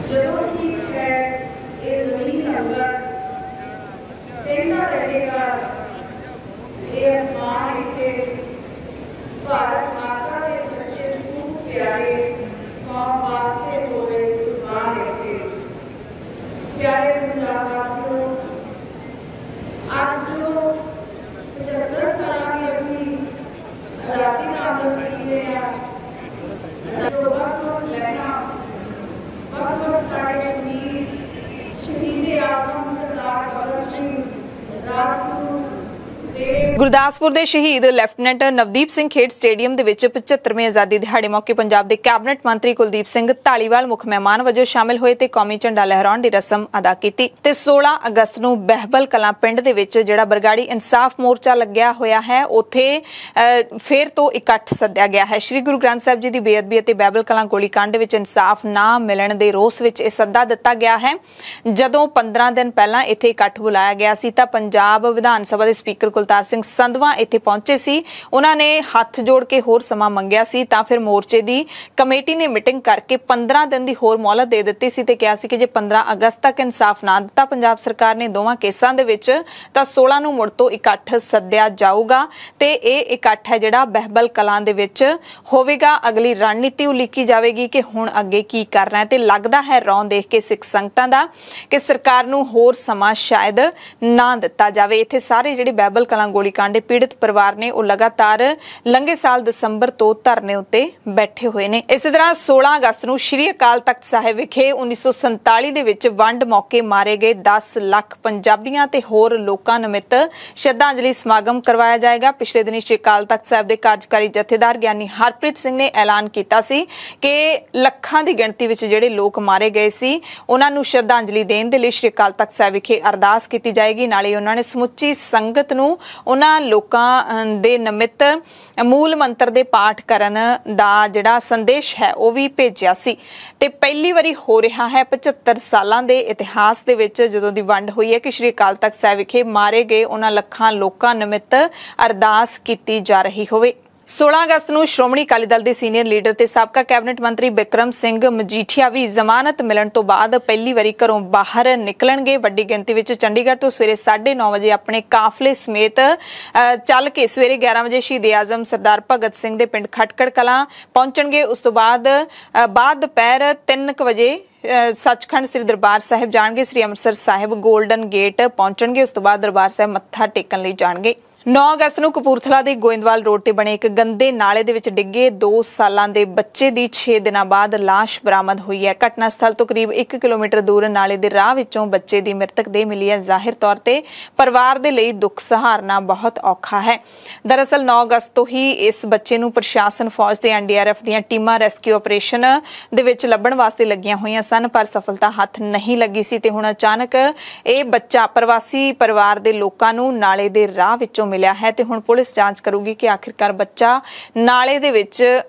ਜਦੋਂ ਵੀ ਹੈ ਇਹ ਜ਼ਮੀਨ ਅੰਦਰ ਕਹਿੰਦਾ ਰਹੇਗਾ, ਇਹ ਅਸਮਾਨ ਇੱਥੇ ਭਾਰਤ ਮਾਤਾ ਦੇ ਸੱਚੇ ਸਪੂਤ ਪਿਆਰੇ ਕੌਮ ਵਾਸਤੇ ਹੋਏ ਕੁਰਬਾਨ ਇੱਥੇ। ਪਿਆਰੇ ਪੰਜਾਬ ਵਾਸੀਓ, ਅੱਜ ਜੋ 75 ਸਾਲਾਂ ਦੀ ਅਸੀਂ ਆਜ਼ਾਦੀ ਦਾ ਅੰਮ੍ਰਿਤ ਪੀ ਰਹੇ ਹਾਂ, ਜੋ ਵੱਖ-ਵੱਖ ਲਹਿਰਾਂ, ਵੱਖ-ਵੱਖ ਸਾਡੇ ਸ਼ਹੀਦ ਆਜ਼ਮ ਸਰਦਾਰ ਭਗਤ ਸਿੰਘ, ਰਾਜਗੁਰੂ ਗੁਰਦਾਸਪੁਰ ਦੇ ਸ਼ਹੀਦ ਲੈਫਟੀਨੈਂਟ ਨਵਦੀਪ ਸਿੰਘ ਖੇਡ ਸਟੇਡੀਅਮ ਦੇ ਵਿੱਚ 75ਵੇਂ ਆਜ਼ਾਦੀ ਦਿਹਾੜੇ ਮੌਕੇ ਪੰਜਾਬ ਦੇ ਕੈਬਨਿਟ ਮੰਤਰੀ ਕੁਲਦੀਪ ਸਿੰਘ ਧਾਲੀਵਾਲ ਮੁੱਖ ਮਹਿਮਾਨ ਵਜੋਂ ਸ਼ਾਮਿਲ ਹੋਏ ਤੇ ਕੌਮੀ ਝੰਡਾ ਲਹਿਰਾਉਣ ਦੀ ਰਸਮ ਅਦਾ ਕੀਤੀ। ਤੇ 16 ਅਗਸਤ ਨੂੰ ਬਹਿਬਲ ਕਲਾਂ ਪਿੰਡ ਦੇ ਵਿੱਚ ਜਿਹੜਾ ਬਰਗਾੜੀ ਇਨਸਾਫ ਮੋਰਚਾ ਲੱਗਿਆ ਹੋਇਆ ਹੈ, ਉੱਥੇ ਫੇਰ ਤੋਂ ਇਕੱਠ ਸੱਦਿਆ ਗਿਆ ਹੈ। ਸ੍ਰੀ ਗੁਰੂ ਗ੍ਰੰਥ ਸਾਹਿਬ ਜੀ ਦੀ ਬੇਅਦਬੀ ਅਤੇ ਬਹਿਬਲ ਕਲਾਂ ਗੋਲੀकांड ਵਿੱਚ ਇਨਸਾਫ ਨਾ ਮਿਲਣ ਦੇ ਰੋਸ ਵਿੱਚ ਇਹ ਸੱਦਾ ਦਿੱਤਾ ਗਿਆ ਹੈ। ਜਦੋਂ 15 ਦਿਨ ਪਹਿਲਾਂ ਇੱਥੇ ਇਕੱਠ ਬੁਲਾਇਆ ਗਿਆ ਸੀ ਤਾਂ ਪੰਜਾਬ ਵਿਧਾਨ ਸਭਾ ਦੇ ਸਪੀਕਰ ਕੁਲਤਾਰ ਸਿੰਘ ਸੰਧਵਾ ਇੱਥੇ ਪਹੁੰਚੇ ਸੀ। ਉਹਨਾਂ ਨੇ ਹੱਥ ਜੋੜ ਕੇ ਹੋਰ ਸਮਾਂ ਮੰਗਿਆ ਸੀ ਤਾਂ ਫਿਰ ਮੋਰਚੇ ਦੀ ਕਮੇਟੀ ਨੇ ਮੀਟਿੰਗ ਕਰਕੇ 15 ਦਿਨ ਦੀ ਹੋਰ ਮੌਲਤ ਦੇ ਦਿੱਤੀ ਸੀ ਤੇ ਕਿਹਾ ਸੀ ਕਿ ਜੇ 15 ਅਗਸਤ ਤੱਕ ਇਨਸਾਫ ਨਾ ਦਿੱਤਾ ਪੰਜਾਬ ਸਰਕਾਰ ਨੇ ਦੋਵਾਂ ਕੇਸਾਂ ਦੇ ਵਿੱਚ ਤਾਂ 16 ਨੂੰ ਮੁੜ ਤੋਂ ਇਕੱਠ ਸੱਦਿਆ ਜਾਊਗਾ ਤੇ ਇਹ ਇਕੱਠ ਹੈ ਜਿਹੜਾ ਬਹਿਬਲ ਕਲਾਂ ਦੇ ਵਿੱਚ ਹੋਵੇਗਾ। ਅਗਲੀ ਰਣਨੀਤੀ ਉਲੀਕੀ ਜਾਵੇਗੀ ਕਿ ਹੁਣ ਅੱਗੇ ਕੀ ਕਰਨਾ ਹੈ ਤੇ ਲੱਗਦਾ ਹੈ ਰੌਂ ਦੇਖ ਕੇ ਸਿੱਖ ਸੰਗਤਾਂ ਦਾ ਕਿ ਸਰਕਾਰ ਨੂੰ ਹੋਰ ਸਮਾਂ ਸ਼ਾਇਦ ਨਾ ਦਿੱਤਾ ਜਾਵੇ। ਇੱਥੇ ਸਾਰੇ ਜਿਹੜੇ ਬਹਿਬਲ ਕਲਾਂ ਗੋਲੀकांड ਦੇ ਪੀੜਤ ਪਰਿਵਾਰ ਨੇ ਉਹ ਲਗਾਤਾਰ ਲੰਘੇ ਸਾਲ ਦਸੰਬਰ ਤੋਂ ਧਰਨੇ ਉੱਤੇ ਬੈਠੇ ਹੋਏ ਨੇ। ਇਸੇ ਤਰ੍ਹਾਂ 16 ਅਗਸਤ ਨੂੰ ਸ਼੍ਰੀ ਅਕਾਲ ਤਖਤ ਸਾਹਿਬ ਵਿਖੇ 1947 ਦੇ ਵਿੱਚ ਵੰਡ ਮੌਕੇ ਮਾਰੇ ਗਏ 10 ਲੱਖ ਪੰਜਾਬੀਆਂ ਤੇ ਹੋਰ ਲੋਕਾਂ ਨਿਮਿਤ ਸ਼ਰਧਾਂਜਲੀ ਸਮਾਗਮ ਕਰਵਾਇਆ ਜਾਏਗਾ। ਪਿਛਲੇ ਦਿਨੀ ਸ਼੍ਰੀ ਅਕਾਲ ਤਖਤ ਸਾਹਿਬ ਦੇ ਕਾਰਜਕਾਰੀ ਜਥੇਦਾਰ ਗਿਆਨੀ ਹਰਪ੍ਰੀਤ ਸਿੰਘ ਨੇ ਐਲਾਨ ਕੀਤਾ ਸੀ ਕਿ ਲੱਖਾਂ ਦੀ ਗਿਣਤੀ ਵਿੱਚ ਜਿਹੜੇ ਲੋਕ ਮਾਰੇ ਗਏ ਸੀ ਉਹਨਾਂ ਨੂੰ ਸ਼ਰਧਾਂਜਲੀ ਦੇਣ ਦੇ ਲਈ ਸ਼੍ਰੀ ਅਕਾਲ ਤਖਤ ਸਾਹਿਬ ਵਿਖੇ ਅਰਦਾਸ ਕੀਤੀ ਜਾਏਗੀ। ਨਾਲੇ ਉਹਨਾਂ ਨੇ ਸਮੁੱਚੀ ਸੰਗਤ ਨੂੰ ਉਹਨਾਂ ਲੋਕਾਂ ਦੇ ਨਿਮਿਤ ਮੂਲ ਮੰਤਰ ਦੇ ਪਾਠ ਕਰਨ ਦਾ ਜਿਹੜਾ ਸੰਦੇਸ਼ ਹੈ ਉਹ ਵੀ ਭੇਜਿਆ ਸੀ ਤੇ ਪਹਿਲੀ ਵਾਰੀ ਹੋ ਰਿਹਾ ਹੈ 75 ਸਾਲਾਂ ਦੇ ਇਤਿਹਾਸ ਦੇ ਵਿੱਚ ਜਦੋਂ ਦੀ ਵੰਡ ਹੋਈ ਹੈ ਕਿ ਸ਼੍ਰੀ ਅਕਾਲ ਤਖਤ ਸਾਹਿਬ ਵਿਖੇ ਮਾਰੇ ਗਏ ਉਹਨਾਂ ਲੱਖਾਂ ਲੋਕਾਂ ਨਿਮਿਤ ਅਰਦਾਸ ਕੀਤੀ ਜਾ ਰਹੀ ਹੋਵੇ। 16 ਅਗਸਤ ਨੂੰ ਸ਼੍ਰੋਮਣੀ ਅਕਾਲੀ ਦਲ ਦੇ ਸੀਨੀਅਰ ਲੀਡਰ ਤੇ ਸਾਬਕਾ ਕੈਬਨਿਟ ਮੰਤਰੀ ਬਿਕਰਮ ਸਿੰਘ ਮਜੀਠੀਆ ਵੀ ਜ਼ਮਾਨਤ ਮਿਲਣ ਤੋਂ ਬਾਅਦ ਪਹਿਲੀ ਵਾਰੀ ਘਰੋਂ ਬਾਹਰ ਨਿਕਲਣਗੇ। ਵੱਡੀ ਗਿਣਤੀ ਵਿੱਚ ਚੰਡੀਗੜ੍ਹ ਤੋਂ ਸਵੇਰੇ 9:30 ਵਜੇ ਆਪਣੇ ਕਾਫਲੇ ਸਮੇਤ ਚੱਲ ਕੇ ਸਵੇਰੇ 11 ਵਜੇ ਸ਼ਹੀਦ ਆਜ਼ਮ ਸਰਦਾਰ ਭਗਤ ਸਿੰਘ ਦੇ ਪਿੰਡ ਖਟਕੜ ਕਲਾਂ ਪਹੁੰਚਣਗੇ। ਉਸ ਤੋਂ ਬਾਅਦ ਦੁਪਹਿਰ 3 ਵਜੇ ਸੱਚਖੰਡ ਸ੍ਰੀ ਦਰਬਾਰ ਸਾਹਿਬ ਜਾਣਗੇ। ਸ੍ਰੀ ਅੰਮ੍ਰਿਤਸਰ ਸਾਹਿਬ ਗੋਲਡਨ ਗੇਟ ਪਹੁੰਚਣਗੇ। ਉਸ ਤੋਂ ਬਾਅਦ ਦਰਬਾਰ ਸਾਹਿਬ ਮੱਥਾ ਟੇਕਣ ਲਈ ਜਾਣਗੇ। 9 ਅਗਸਤ ਨੂੰ ਕਪੂਰਥਲਾ ਦੇ ਗੋਇੰਦਵਾਲ ਰੋਡ ਤੇ ਬਣੇ ਇੱਕ ਗੰਦੇ ਨਾਲੇ ਦੇ ਵਿੱਚ ਡਿੱਗੇ 2 ਸਾਲਾਂ ਦੇ ਬੱਚੇ ਦੀ 6 ਦਿਨਾਂ ਬਾਅਦ ਲਾਸ਼ ਬਰਾਮਦ ਹੋਈ ਹੈ। ਘਟਨਾ ਸਥਲ ਤੋਂ ਕਰੀਬ 1 ਕਿਲੋਮੀਟਰ ਦੂਰ ਨਾਲੇ ਦੇ ਰਾਹ ਵਿੱਚੋਂ ਬੱਚੇ ਦੀ ਮ੍ਰਿਤਕ ਦੇਹ ਮਿਲੀ ਹੈ। ਜ਼ਾਹਿਰ ਤੌਰ ਤੇ ਪਰਿਵਾਰ ਦੇ ਲਈ ਦੁੱਖ ਸਹਾਰਨਾ ਬਹੁਤ ਔਖਾ ਹੈ। ਦਰਅਸਲ 9 ਅਗਸਤ ਤੋਂ ਹੀ ਇਸ ਬੱਚੇ ਨੂੰ ਪ੍ਰਸ਼ਾਸਨ, ਫੌਜ ਤੇ NDRF ਦੀਆਂ ਟੀਮਾਂ ਰੈਸਕਿਊ ਆਪਰੇਸ਼ਨ ਦੇ ਵਿੱਚ ਲੱਭਣ ਵਾਸਤੇ ਲੱਗੀਆਂ ਹੋਈਆਂ ਸਨ ਪਰ ਸਫਲਤਾ ਹੱਥ ਨਹੀਂ ਲੱਗੀ ਸੀ ਤੇ ਹੁਣ ਅਚਾਨਕ ਇਹ ਬੱਚਾ ਪ੍ਰਵਾਸੀ ਪਰਿਵਾਰ ਦੇ ਲੋਕਾਂ ਨੂੰ ਨਾਲੇ ਦੇ ਰਾਹ ਵਿੱਚੋਂ ਮਿਲਿਆ ਹੈ ਤੇ ਹੁਣ ਪੁਲਿਸ ਜਾਂਚ ਕਰੂਗੀ ਕਿ ਆਖਿਰਕਾਰ ਬੱਚਾ ਨਾਲੇ ਦੇ ਵਿੱਚ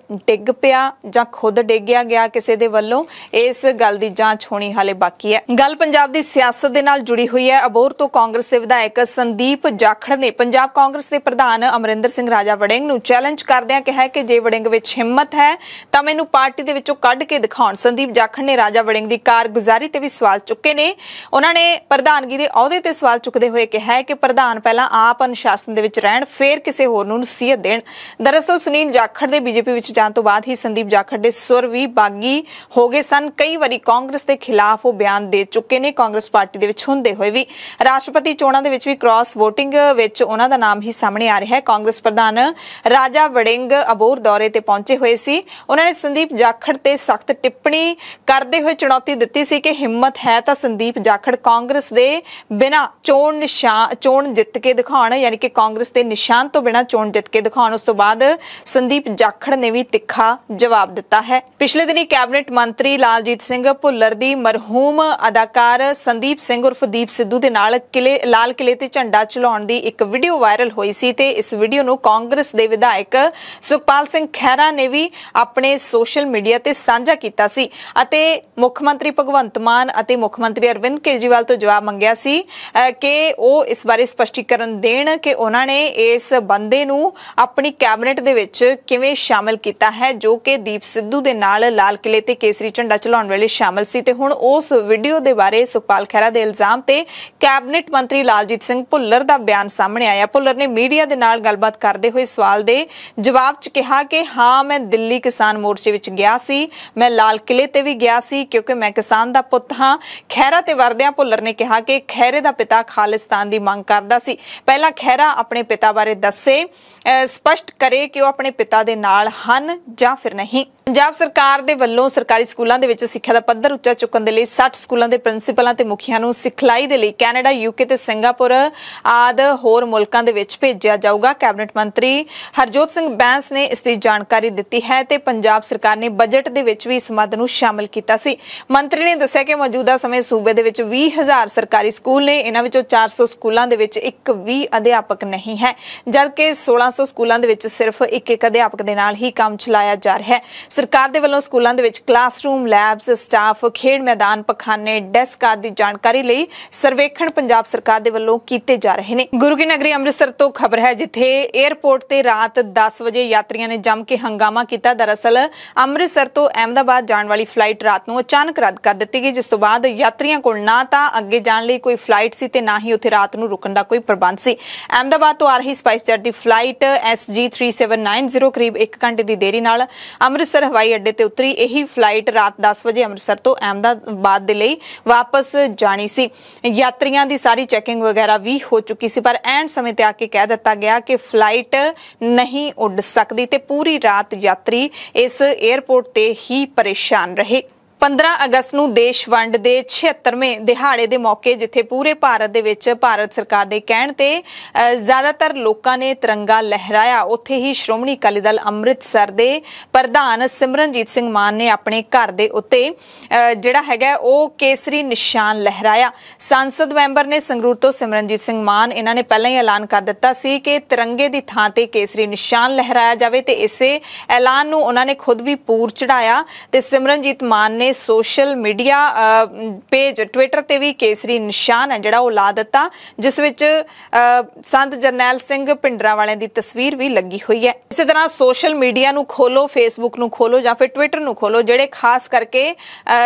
ਡਿੱਗ ਪਿਆ ਜਾਂ ਖੁਦ ਡਿੱਗਿਆ ਗਿਆ ਕਿਸੇ ਦੇ ਵੱਲੋਂ। ਇਸ ਗੱਲ ਦੀ ਜਾਂਚ ਹੋਣੀ ਹਾਲੇ ਬਾਕੀ ਹੈ। ਗੱਲ ਪੰਜਾਬ ਦੀ ਸਿਆਸਤ ਦੇ ਨਾਲ ਜੁੜੀ ਹੋਈ ਹੈ। ਅਬੋਹਰ ਤੋਂ ਕਾਂਗਰਸ ਦੇ ਵਿਧਾਇਕ ਸੰਦੀਪ ਜਾਖੜ ਨੇ ਪੰਜਾਬ ਕਾਂਗਰਸ ਦੇ ਪ੍ਰਧਾਨ ਅਮਰਿੰਦਰ ਸਿੰਘ ਰਾਜਾ ਵੜਿੰਗ ਨੂੰ ਚੈਲੰਜ ਕਰਦਿਆਂ ਕਿਹਾ ਕਿ ਜੇ ਵੜਿੰਗ ਵਿੱਚ ਹਿੰਮਤ ਹੈ ਤਾਂ ਮੈਨੂੰ ਪਾਰਟੀ ਦੇ ਵਿੱਚੋਂ ਕੱਢ ਕੇ ਦਿਖਾਉਣ। ਸੰਦੀਪ ਜਾਖੜ ਨੇ ਰਾਜਾ ਵੜਿੰਗ ਦੀ ਕਾਰਗੁਜ਼ਾਰੀ ਤੇ ਵੀ ਸਵਾਲ ਚੁੱਕੇ ਨੇ। ਉਹਨਾਂ ਨੇ ਪ੍ਰਧਾਨਗੀ ਦੇ ਅਹੁਦੇ ਤੇ ਸਵਾਲ ਚੁੱਕਦੇ ਹੋਏ ਕਿਹਾ ਕਿ ਪ੍ਰਧਾਨ ਪਹਿਲਾਂ ਆਪ ਅਨੁਸ਼ਾਸਨ ਦੇ ਵਿੱਚ ਰਹਿਣ ਫਿਰ ਕਿਸੇ ਹੋਰ ਨੂੰ ਨਸੀਹਤ ਦੇਣ। ਦਰਅਸਲ ਸੁਨੀਲ ਜਾਖੜ ਦੇ ਬੀਜੇਪੀ ਵਿੱਚ ਜਾਣ ਤੋਂ ਬਾਅਦ ਹੀ ਸੰਦੀਪ ਜਾਖੜ ਦੇ ਸੁਰ ਵੀ ਬਾਗੀ ਹੋ ਗਏ ਸਨ। ਕਈ ਵਾਰੀ ਕਾਂਗਰਸ ਦੇ ਖਿਲਾਫ ਉਹ ਬਿਆਨ ਦੇ ਚੁੱਕੇ ਨੇ ਕਾਂਗਰਸ ਪਾਰਟੀ ਦੇ ਵਿੱਚ ਹੁੰਦੇ ਹੋਏ ਵੀ। ਰਾਸ਼ਟਰਪਤੀ ਚੋਣਾਂ ਦੇ ਵਿੱਚ ਵੀ ਕ੍ਰਾਸ ਵੋਟਿੰਗ ਵਿੱਚ ਉਹਨਾਂ ਦਾ ਨਾਮ ਹੀ ਸਾਹਮਣੇ ਆ ਰਿਹਾ ਹੈ। ਕਾਂਗਰਸ ਪ੍ਰਧਾਨ ਰਾਜਾ ਵੜਿੰਗ ਅਬੋਹਰ ਦੌਰੇ ਤੇ ਪਹੁੰਚੇ ਹੋਏ ਸੀ। ਉਹਨਾਂ ਨੇ ਸੰਦੀਪ ਜਾਖੜ ਤੇ ਸਖਤ ਟਿੱਪਣੀ ਕਰਦੇ ਹੋਏ ਚੁਣੌਤੀ ਦਿੱਤੀ ਸੀ ਕਿ ਹਿੰਮਤ ਹੈ ਤਾਂ ਸੰਦੀਪ ਜਾਖੜ ਕਾਂਗਰਸ ਦੇ ਬਿਨਾਂ ਚੋਣ ਜਿੱਤ ਕੇ ਦਿਖਾਉਣ, ਯਾਨੀ ਕਿ ਕਾਂਗਰਸ ਦੇ ਨਿਸ਼ਾਨ ਤੋਂ ਬਿਨਾਂ ਚੋਣ ਜਿੱਤ ਕੇ ਦਿਖਾਉਣ। ਉਸ ਤੋਂ ਬਾਅਦ ਸੰਦੀਪ ਜਾਖੜ ਨੇ ਵੀ ਤਿੱਖਾ ਜਵਾਬ ਦਿੱਤਾ ਹੈ। ਪਿਛਲੇ ਦਿਨੀ ਕੈਬਨਿਟ ਮੰਤਰੀ ਲਾਲਜੀਤ ਸਿੰਘ ਭੁੱਲਰ ਦੀ ਮਰਹੂਮ ਅਦਾਕਾਰ ਸੰਦੀਪ ਸਿੰਘ ਉਰਫ ਦੀਪ ਸਿੱਧੂ ਦੇ ਨਾਲ ਲਾਲ ਕਿਲੇ ਤੇ ਝੰਡਾ ਝੁਲਾਉਣ ਦੀ ਇੱਕ ਵੀਡੀਓ ਵਾਇਰਲ ਹੋਈ ਸੀ ਤੇ ਇਸ ਵੀਡੀਓ ਨੂੰ ਕਾਂਗਰਸ ਦੇ ਵਿਧਾਇਕ ਸੁਖਪਾਲ ਸਿੰਘ ਖਹਿਰਾ ਨੇ ਵੀ ਆਪਣੇ ਸੋਸ਼ਲ ਮੀਡੀਆ ਤੇ ਸਾਂਝਾ ਕੀਤਾ ਸੀ ਅਤੇ ਮੁੱਖ ਮੰਤਰੀ ਭਗਵੰਤ ਮਾਨ ਅਤੇ ਮੁੱਖ ਮੰਤਰੀ ਅਰਵਿੰਦ ਕੇਜਰੀਵਾਲ ਤੋਂ ਜਵਾਬ ਮੰਗਿਆ ਸੀ ਕਿ ਉਹ ਇਸ ਬਾਰੇ ਸਪਸ਼ਟੀਕਰਨ ਦੇਣ ਕਿ ਉਹਨਾਂ ਨੇ ਇਸ ਬੰਦੇ ਨੂੰ ਆਪਣੀ ਕੈਬਨਿਟ ਦੇ ਵਿੱਚ ਕਿਵੇਂ ਸ਼ਾਮਲ ਕੀਤਾ ਹੈ ਜੋ ਕਿ ਦੀਪ ਸਿੱਧੂ ਦੇ ਨਾਲ ਲਾਲ ਕਿਲੇ ਤੇ ਕੇਸਰੀ ਝੰਡਾ ਝੁਲਾਉਣ ਵੇਲੇ ਸ਼ਾਮਲ ਸੀ। ਤੇ ਹੁਣ ਉਸ ਵੀਡੀਓ ਦੇ ਬਾਰੇ ਸੁਖਪਾਲ ਖਹਿਰਾ ਦੇ ਇਲਜ਼ਾਮ ਤੇ ਕੈਬਨਿਟ ਮੰਤਰੀ ਲਾਲਜੀਤ ਸਿੰਘ ਭੁੱਲਰ ਦਾ ਬਿਆਨ ਸਾਹਮਣੇ ਆਇਆ। ਭੁੱਲਰ ਨੇ ਮੀਡੀਆ ਦੇ ਨਾਲ ਗੱਲਬਾਤ ਕਰਦੇ ਹੋਏ ਸਵਾਲ ਦੇ ਜਵਾਬ 'ਚ ਕਿਹਾ ਕਿ ਹਾਂ, ਮੈਂ ਦਿੱਲੀ ਕਿਸਾਨ ਮੋਰਚੇ ਵਿੱਚ ਗਿਆ ਸੀ, ਮੈਂ ਲਾਲ ਕਿਲੇ ਤੇ ਵੀ ਗਿਆ ਸੀ ਕਿਉਂਕਿ ਮੈਂ ਕਿਸਾਨ ਦਾ ਪੁੱਤ ਹਾਂ। ਖਹਿਰਾ ਤੇ ਵਰਦਿਆਂ ਭੁੱਲਰ ਨੇ ਕਿਹਾ ਕਿ ਖਹਿਰੇ ਦਾ ਪਿਤਾ ਖਾਲਿਸਤਾਨ ਦੀ ਮੰਗ ਕਰਦਾ ਸੀ। ਪਹਿਲਾਂ ਖਹਿਰਾ ਆਪਣੇ ਪਿਤਾ ਬਾਰੇ ਦੱਸੇ, ਸਪਸ਼ਟ ਕਰੇ ਕਿ ਉਹ ਆਪਣੇ ਪਿਤਾ ਦੇ ਨਾਲ ਹਨ ਜਾਂ ਫਿਰ ਨਹੀਂ। ਪੰਜਾਬ ਸਰਕਾਰ ਦੇ ਵੱਲੋਂ ਸਰਕਾਰੀ ਸਕੂਲਾਂ ਦੇ ਵਿੱਚ ਸਿੱਖਿਆ ਦਾ ਪੱਧਰ ਉੱਚਾ ਚੁੱਕਣ ਦੇ ਲਈ 60 ਸਕੂਲਾਂ ਦੇ ਪ੍ਰਿੰਸੀਪਲਾਂ ਤੇ ਮੁਖੀਆਂ ਨੂੰ ਸਿਖਲਾਈ ਦੇ ਲਈ ਕੈਨੇਡਾ, UK ਤੇ ਸਿੰਗਾਪੁਰ ਆਦਿ ਹੋਰ ਮੁਲਕਾਂ ਦੇ ਵਿੱਚ ਭੇਜਿਆ ਜਾਊਗਾ। ਕੈਬਨਿਟ ਮੰਤਰੀ ਹਰਜੋਤ ਸਿੰਘ ਬੈਂਸ ਨੇ ਇਸ ਦੀ ਜਾਣਕਾਰੀ ਦਿੱਤੀ ਹੈ ਤੇ ਪੰਜਾਬ ਸਰਕਾਰ ਨੇ ਬਜਟ ਦੇ ਵਿੱਚ ਵੀ ਇਸ ਮਦ ਨੂੰ ਸ਼ਾਮਲ ਕੀਤਾ ਸੀ। ਮੰਤਰੀ ਨੇ ਦੱਸਿਆ ਕਿ ਮੌਜੂਦਾ ਸਮੇਂ ਸੂਬੇ ਦੇ ਵਿੱਚ 20,000 ਸਰਕਾਰੀ ਸਕੂਲ ਨੇ। ਇਹਨਾਂ ਵਿੱਚੋਂ 400 ਸਕੂਲਾਂ ਦੇ ਵਿੱਚ ਇੱਕ ਵੀ ਅਧਿਆਪਕ ਨਹੀਂ ਹੈ, ਜਦਕਿ 1600 ਸਕੂਲਾਂ ਦੇ ਵਿੱਚ ਸਿਰਫ ਇੱਕ ਅਧਿਆਪਕ ਦੇ ਨਾਲ ਹੀ ਕੰਮ ਚਲਾਇਆ ਜਾ ਰਿਹਾ ਹੈ। ਸਰਕਾਰ ਦੇ ਵੱਲੋਂ ਸਕੂਲਾਂ ਦੇ ਵਿੱਚ ਕਲਾਸਰੂਮ, ਲੈਬਸ, ਸਟਾਫ, ਖੇਡ ਮੈਦਾਨ, ਪਖਾਨੇ, ਡੈਸਕ ਆਦਿ ਦੀ ਜਾਣਕਾਰੀ ਲਈ ਸਰਵੇਖਣ ਪੰਜਾਬ ਸਰਕਾਰ ਦੇ ਵੱਲੋਂ ਕੀਤੇ ਜਾ ਰਹੇ ਨੇ। ਗੁਰੂ ਕੀ ਨਗਰੀ ਅੰਮ੍ਰਿਤਸਰ ਤੋਂ ਖਬਰ ਹੈ, ਜਿੱਥੇ 에ਅਰਪੋਰਟ ਤੇ ਰਾਤ 10 ਵਜੇ ਯਾਤਰੀਆਂ ਨੇ ਜੰਮ ਕੇ ਹੰਗਾਮਾ ਕੀਤਾ। ਦਰਅਸਲ ਅੰਮ੍ਰਿਤਸਰ ਤੋਂ ਅਹਿਮਦਾਬਾਦ ਜਾਣ ਵਾਲੀ ਫਲਾਈਟ ਰਾਤ ਨੂੰ ਅਚਾਨਕ ਰੱਦ ਕਰ ਦਿੱਤੀ ਗਈ, ਜਿਸ ਤੋਂ ਬਾਅਦ ਯਾਤਰੀਆਂ ਕੋਲ ਨਾ ਤਾਂ ਅੱਗੇ ਜਾਣ ਲਈ ਕੋਈ ਫਲਾਈਟ ਸੀ ਤੇ ਨਾ ਹੀ ਉੱਥੇ ਰਾਤ ਨੂੰ ਰੁਕਣ ਦਾ ਕੋਈ ਪ੍ਰਬੰਧ ਸੀ। ਅਹਿਮਦਾਬਾਦ ਤੋਂ ਆ ਰਹੀ ਸਪਾਈਸਜੈਟ ਦੀ ਫਲਾਈਟ SG 3790 ਕਰੀਬ 1 ਘੰਟੇ ਦੀ ਦੇਰੀ ਨਾਲ ਅੰਮ੍ਰਿਤਸਰ ਹਵਾਈ ਅੱਡੇ ਤੇ ਉਤਰੀ। ਇਹੀ ਫਲਾਈਟ ਰਾਤ 10 ਵਜੇ ਅੰਮ੍ਰਿਤਸਰ ਤੋਂ ਅਹਿਮਦਾਬਾਦ ਦੇ ਲਈ ਵਾਪਸ ਜਾਣੀ ਸੀ। ਯਾਤਰੀਆਂ ਦੀ ਸਾਰੀ ਚੈਕਿੰਗ ਵਗੈਰਾ ਵੀ ਹੋ ਚੁੱਕੀ ਸੀ, ਪਰ ਐਂਡ ਸਮੇਂ ਤੇ ਆ ਕੇ ਕਹਿ ਦਿੱਤਾ ਗਿਆ ਕਿ ਫਲਾਈਟ ਨਹੀਂ ਉੱਡ ਸਕਦੀ ਤੇ ਪੂਰੀ ਰਾਤ ਯਾਤਰੀ ਇਸ 에ਅਰਪੋਰਟ ਤੇ ਹੀ ਪਰੇਸ਼ਾਨ ਰਹੇ। 15 ਅਗਸਤ ਨੂੰ ਦੇਸ਼ ਵੰਡ ਦੇ 76ਵੇਂ ਦਿਹਾੜੇ ਦੇ ਮੌਕੇ ਜਿੱਥੇ ਪੂਰੇ ਭਾਰਤ ਦੇ ਵਿੱਚ ਭਾਰਤ ਸਰਕਾਰ ਦੇ ਕਹਿਣ ਤੇ ਜ਼ਿਆਦਾਤਰ ਲੋਕਾਂ ਨੇ ਤਿਰੰਗਾ ਲਹਿਰਾਇਆ, ਉੱਥੇ ਹੀ ਸ਼੍ਰੋਮਣੀ ਅਕਾਲੀ ਦਲ ਅੰਮ੍ਰਿਤਸਰ ਦੇ ਪ੍ਰਧਾਨ ਸਿਮਰਨਜੀਤ ਸਿੰਘ ਮਾਨ ਨੇ ਆਪਣੇ ਘਰ ਦੇ ਉੱਤੇ ਜਿਹੜਾ ਹੈਗਾ ਉਹ ਕੇਸਰੀ ਨਿਸ਼ਾਨ ਲਹਿਰਾਇਆ। ਸੰਸਦ ਮੈਂਬਰ ਨੇ ਸੰਗਰੂਰ ਤੋਂ ਸਿਮਰਨਜੀਤ ਸਿੰਘ ਮਾਨ, ਇਹਨਾਂ ਨੇ ਪਹਿਲਾਂ ਹੀ ਐਲਾਨ ਕਰ ਦਿੱਤਾ ਸੀ ਕਿ ਤਿਰੰਗੇ ਦੀ ਥਾਂ ਤੇ ਕੇਸਰੀ ਨਿਸ਼ਾਨ ਲਹਿਰਾਇਆ ਜਾਵੇ ਤੇ ਇਸੇ ਐਲਾਨ ਨੂੰ ਉਹਨਾਂ ਨੇ ਖੁਦ ਵੀ ਪੂਰ ਚੜਾਇਆ ਤੇ ਸਿਮਰਨਜੀਤ ਮਾਨ ਨੇ ਸੋਸ਼ਲ ਮੀਡੀਆ ਪੇਜ ਟਵਿੱਟਰ ਤੇ ਵੀ ਕੇਸਰੀ ਨਿਸ਼ਾਨ ਹੈ ਜਿਹੜਾ ਉਹ ਲਾ ਦਿੱਤਾ, ਜਿਸ ਵਿੱਚ ਸੰਤ ਜਰਨੈਲ ਸਿੰਘ ਭਿੰਡਰਾਂ ਵਾਲਿਆਂ ਦੀ ਤਸਵੀਰ ਵੀ ਲੱਗੀ ਹੋਈ ਹੈ। ਇਸੇ ਤਰ੍ਹਾਂ ਸੋਸ਼ਲ ਮੀਡੀਆ ਨੂੰ ਖੋਲੋ, ਫੇਸਬੁੱਕ ਨੂੰ ਖੋਲੋ ਜਾਂ ਫਿਰ ਟਵਿੱਟਰ ਨੂੰ ਖੋਲੋ, ਜਿਹੜੇ ਖਾਸ ਕਰਕੇ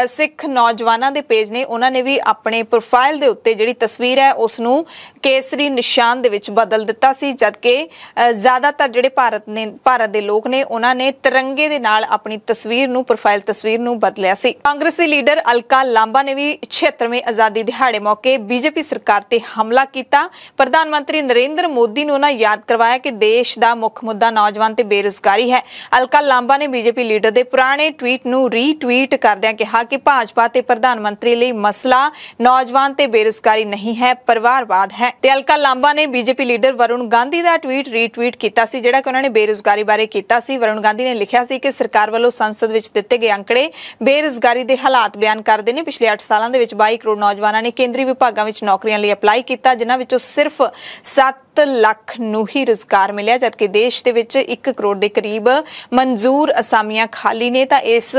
ਸਿੱਖ ਨੌਜਵਾਨਾਂ ਦੇ ਪੇਜ ਨੇ ਉਹਨਾਂ ਨੇ ਵੀ ਆਪਣੇ ਪ੍ਰੋਫਾਈਲ ਦੇ ਉੱਤੇ ਜਿਹੜੀ ਤਸਵੀਰ ਹੈ ਉਸ ਨੂੰ ਕੇਸਰੀ ਨਿਸ਼ਾਨ ਦੇ ਵਿੱਚ ਬਦਲ ਦਿੱਤਾ ਸੀ, ਜਦਕਿ ਜ਼ਿਆਦਾਤਰ ਜਿਹੜੇ ਭਾਰਤ ਦੇ ਲੋਕ ਨੇ ਉਹਨਾਂ ਨੇ ਤਿਰੰਗੇ ਦੇ ਨਾਲ ਆਪਣੀ ਤਸਵੀਰ ਨੂੰ, ਪ੍ਰੋਫਾਈਲ ਤਸਵੀਰ ਨੂੰ ਬਦਲਿਆ ਸੀ। ਕਾਂਗਰਸ ਦੀ ਲੀਡਰ ਅਲਕਾ ਲਾਂਬਾ ਨੇ ਵੀ 76ਵੇਂ ਆਜ਼ਾਦੀ ਦਿਹਾੜੇ ਮੌਕੇ ਬੀਜੇਪੀ ਸਰਕਾਰ ਤੇ ਹਮਲਾ ਕੀਤਾ। ਪ੍ਰਧਾਨ ਮੰਤਰੀ ਨਰਿੰਦਰ ਮੋਦੀ ਨੂੰ ਉਹਨਾਂ ਯਾਦ ਕਰਵਾਇਆ ਕਿ ਦੇਸ਼ ਦਾ ਮੁੱਖ ਮੁੱਦਾ ਨੌਜਵਾਨ ਤੇ ਬੇਰੁਜ਼ਗਾਰੀ ਹੈ। ਅਲਕਾ ਲਾਂਬਾ ਨੇ ਬੀਜੇਪੀ ਲੀਡਰ ਦੇ ਪੁਰਾਣੇ ਟਵੀਟ ਨੂੰ ਰੀਟਵੀਟ ਕਰਦਿਆਂ ਕਿਹਾ ਕਿ ਭਾਜਪਾ ਤੇ ਪ੍ਰਧਾਨ ਮੰਤਰੀ ਲਈ ਮਸਲਾ ਨੌਜਵਾਨ ਤੇ ਬੇਰੁਜ਼ਗਾਰੀ ਨਹੀਂ ਹੈ, ਪਰਿਵਾਰਵਾਦ ਹੈ। ਤੇ ਅਲਕਾ ਲਾਂਬਾ ਨੇ ਬੀਜੇਪੀ ਲੀਡਰ ਵਰੁਣ ਗਾਂਧੀ ਦਾ ਟਵੀਟ ਰੀਟਵੀਟ ਕੀਤਾ ਸੀ, ਜਿਹੜਾ ਕਿ ਉਹਨਾਂ ਨੇ ਬੇਰੁਜ਼ਗਾਰੀ ਬਾਰੇ ਕੀਤਾ ਸੀ। ਵਰੁਣ ਗਾਂਧੀ ਨੇ ਲਿਖਿਆ ਸੀ ਕਿ ਸਰਕਾਰ ਵੱਲੋਂ ਸੰਸਦ ਵਿੱਚ ਦਿੱਤੇ ਗਏ ਅੰਕੜੇ ਬੇਰੁਜ਼ਗਾਰੀ ਦੇ ਹਾਲਾਤ ਬਿਆਨ ਕਰਦੇ ਨੇ। ਪਿਛਲੇ 8 ਸਾਲਾਂ ਦੇ ਵਿੱਚ 22 ਕਰੋੜ ਨੌਜਵਾਨਾਂ ਨੇ ਕੇਂਦਰੀ ਵਿਭਾਗਾਂ ਵਿੱਚ ਨੌਕਰੀਆਂ ਲਈ ਅਪਲਾਈ ਕੀਤਾ, ਜਿਨ੍ਹਾਂ ਵਿੱਚੋਂ ਸਿਰਫ 7 ਲੱਖ ਨੂੰ ਹੀ ਰੁਜ਼ਗਾਰ ਮਿਲਿਆ, ਜਦਕਿ ਦੇਸ਼ ਦੇ ਵਿੱਚ 1 ਕਰੋੜ ਦੇ ਕਰੀਬ ਮਨਜ਼ੂਰ ਅਸਾਮੀਆਂ ਖਾਲੀ ਨੇ। ਤਾਂ ਇਸ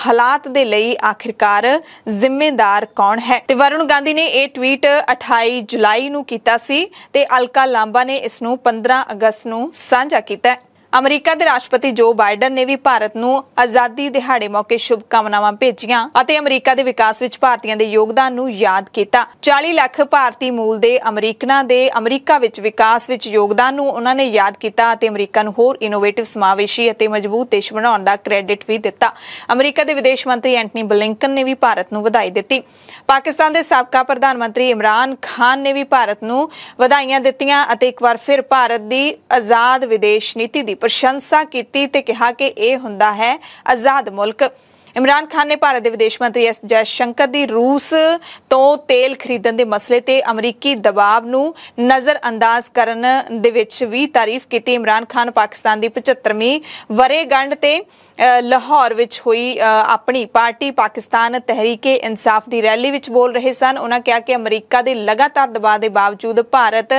ਹਾਲਾਤ ਦੇ ਲਈ ਆਖਿਰਕਾਰ ਜ਼ਿੰਮੇਦਾਰ ਕੌਣ ਹੈ? ਤੇ ਵਰੁਣ ਗਾਂਧੀ ਨੇ ਇਹ ਟਵੀਟ 28 ਜੁਲਾਈ ਨੂੰ ਕੀਤਾ ਸੀ ਤੇ ਅਲਕਾ ਲਾਂਬਾ ਨੇ ਇਸ ਨੂੰ 15 ਅਗਸਤ ਨੂੰ ਸਾਂਝਾ ਕੀਤਾ। ਅਮਰੀਕਾ ਦੇ ਰਾਸ਼ਟਰਪਤੀ ਜੋ ਬਾਈਡਨ ਨੇ ਵੀ ਭਾਰਤ ਨੂੰ ਆਜ਼ਾਦੀ ਦਿਹਾੜੇ ਮੌਕੇ ਸ਼ੁਭਕਾਮਨਾਵਾਂ ਭੇਜੀਆਂ ਅਤੇ ਅਮਰੀਕਾ ਦੇ ਵਿਕਾਸ ਵਿੱਚ ਭਾਰਤੀਆਂ ਦੇ ਯੋਗਦਾਨ ਨੂੰ ਯਾਦ ਕੀਤਾ। 40 ਲੱਖ ਭਾਰਤੀ ਮੂਲ ਦੇ ਅਮਰੀਕਨਾਂ ਦੇ ਅਮਰੀਕਾ ਵਿੱਚ ਵਿਕਾਸ ਵਿੱਚ ਯੋਗਦਾਨ ਨੂੰ ਉਹਨਾਂ ਨੇ ਯਾਦ ਕੀਤਾ ਅਤੇ ਅਮਰੀਕਾ ਨੂੰ ਹੋਰ ਇਨੋਵੇਟਿਵ, ਸਮਾਵੇਸ਼ੀ ਅਤੇ ਮਜ਼ਬੂਤ ਦੇਸ਼ ਬਣਾਉਣ ਦਾ ਕ੍ਰੈਡਿਟ ਵੀ ਦਿੱਤਾ। ਅਮਰੀਕਾ ਦੇ ਵਿਦੇਸ਼ ਮੰਤਰੀ ਐਂਟਨੀ ਬਲਿੰਕਨ ਨੇ ਵੀ ਭਾਰਤ ਨੂੰ ਵਧਾਈ ਦਿੱਤੀ। ਪਾਕਿਸਤਾਨ ਦੇ ਸਾਬਕਾ ਪ੍ਰਧਾਨ ਮੰਤਰੀ ਇਮਰਾਨ ਖਾਨ ਨੇ ਵੀ ਭਾਰਤ ਨੂੰ ਵਧਾਈਆਂ ਦਿੱਤੀਆਂ ਅਤੇ ਇੱਕ ਵਾਰ ਫਿਰ ਭਾਰਤ ਦੀ ਆਜ਼ਾਦ ਵਿਦੇਸ਼ ਨੀਤੀ ਦੀ ਪ੍ਰਸ਼ੰਸਾ ਕੀਤੀ ਤੇ ਕਿਹਾ ਕਿ ਇਹ ਹੁੰਦਾ ਹੈ ਆਜ਼ਾਦ ਮੁਲਕ। ਇਮਰਾਨ ਖਾਨ ਨੇ ਭਾਰਤ ਦੇ ਵਿਦੇਸ਼ ਮੰਤਰੀ S ਜੈਸ਼ੰਕਰ ਦੀ ਰੂਸ ਤੋਂ ਤੇਲ ਖਰੀਦਣ ਦੇ ਮਸਲੇ ਤੇ ਅਮਰੀਕੀ ਦਬਾਅ ਨੂੰ ਨਜ਼ਰਅੰਦਾਜ਼ ਕਰਨ ਦੇ ਵਿੱਚ ਵੀ ਤਾਰੀਫ ਕੀਤੀ। ਇਮਰਾਨ ਖਾਨ ਪਾਕਿਸਤਾਨ ਦੀ 75ਵੀਂ ਵਰ੍ਹੇਗੰਢ ਤੇ ਲਾਹੌਰ ਵਿੱਚ ਹੋਈ ਆਪਣੀ ਪਾਰਟੀ ਪਾਕਿਸਤਾਨ ਤਹਿਰੀਕੇ ਇਨਸਾਫ ਦੀ ਰੈਲੀ ਵਿੱਚ ਬੋਲ ਰਹੇ ਸਨ। ਉਹਨਾਂ ਕਿਹਾ ਕਿ ਅਮਰੀਕਾ ਦੇ ਲਗਾਤਾਰ ਦਬਾਅ ਦੇ ਬਾਵਜੂਦ ਭਾਰਤ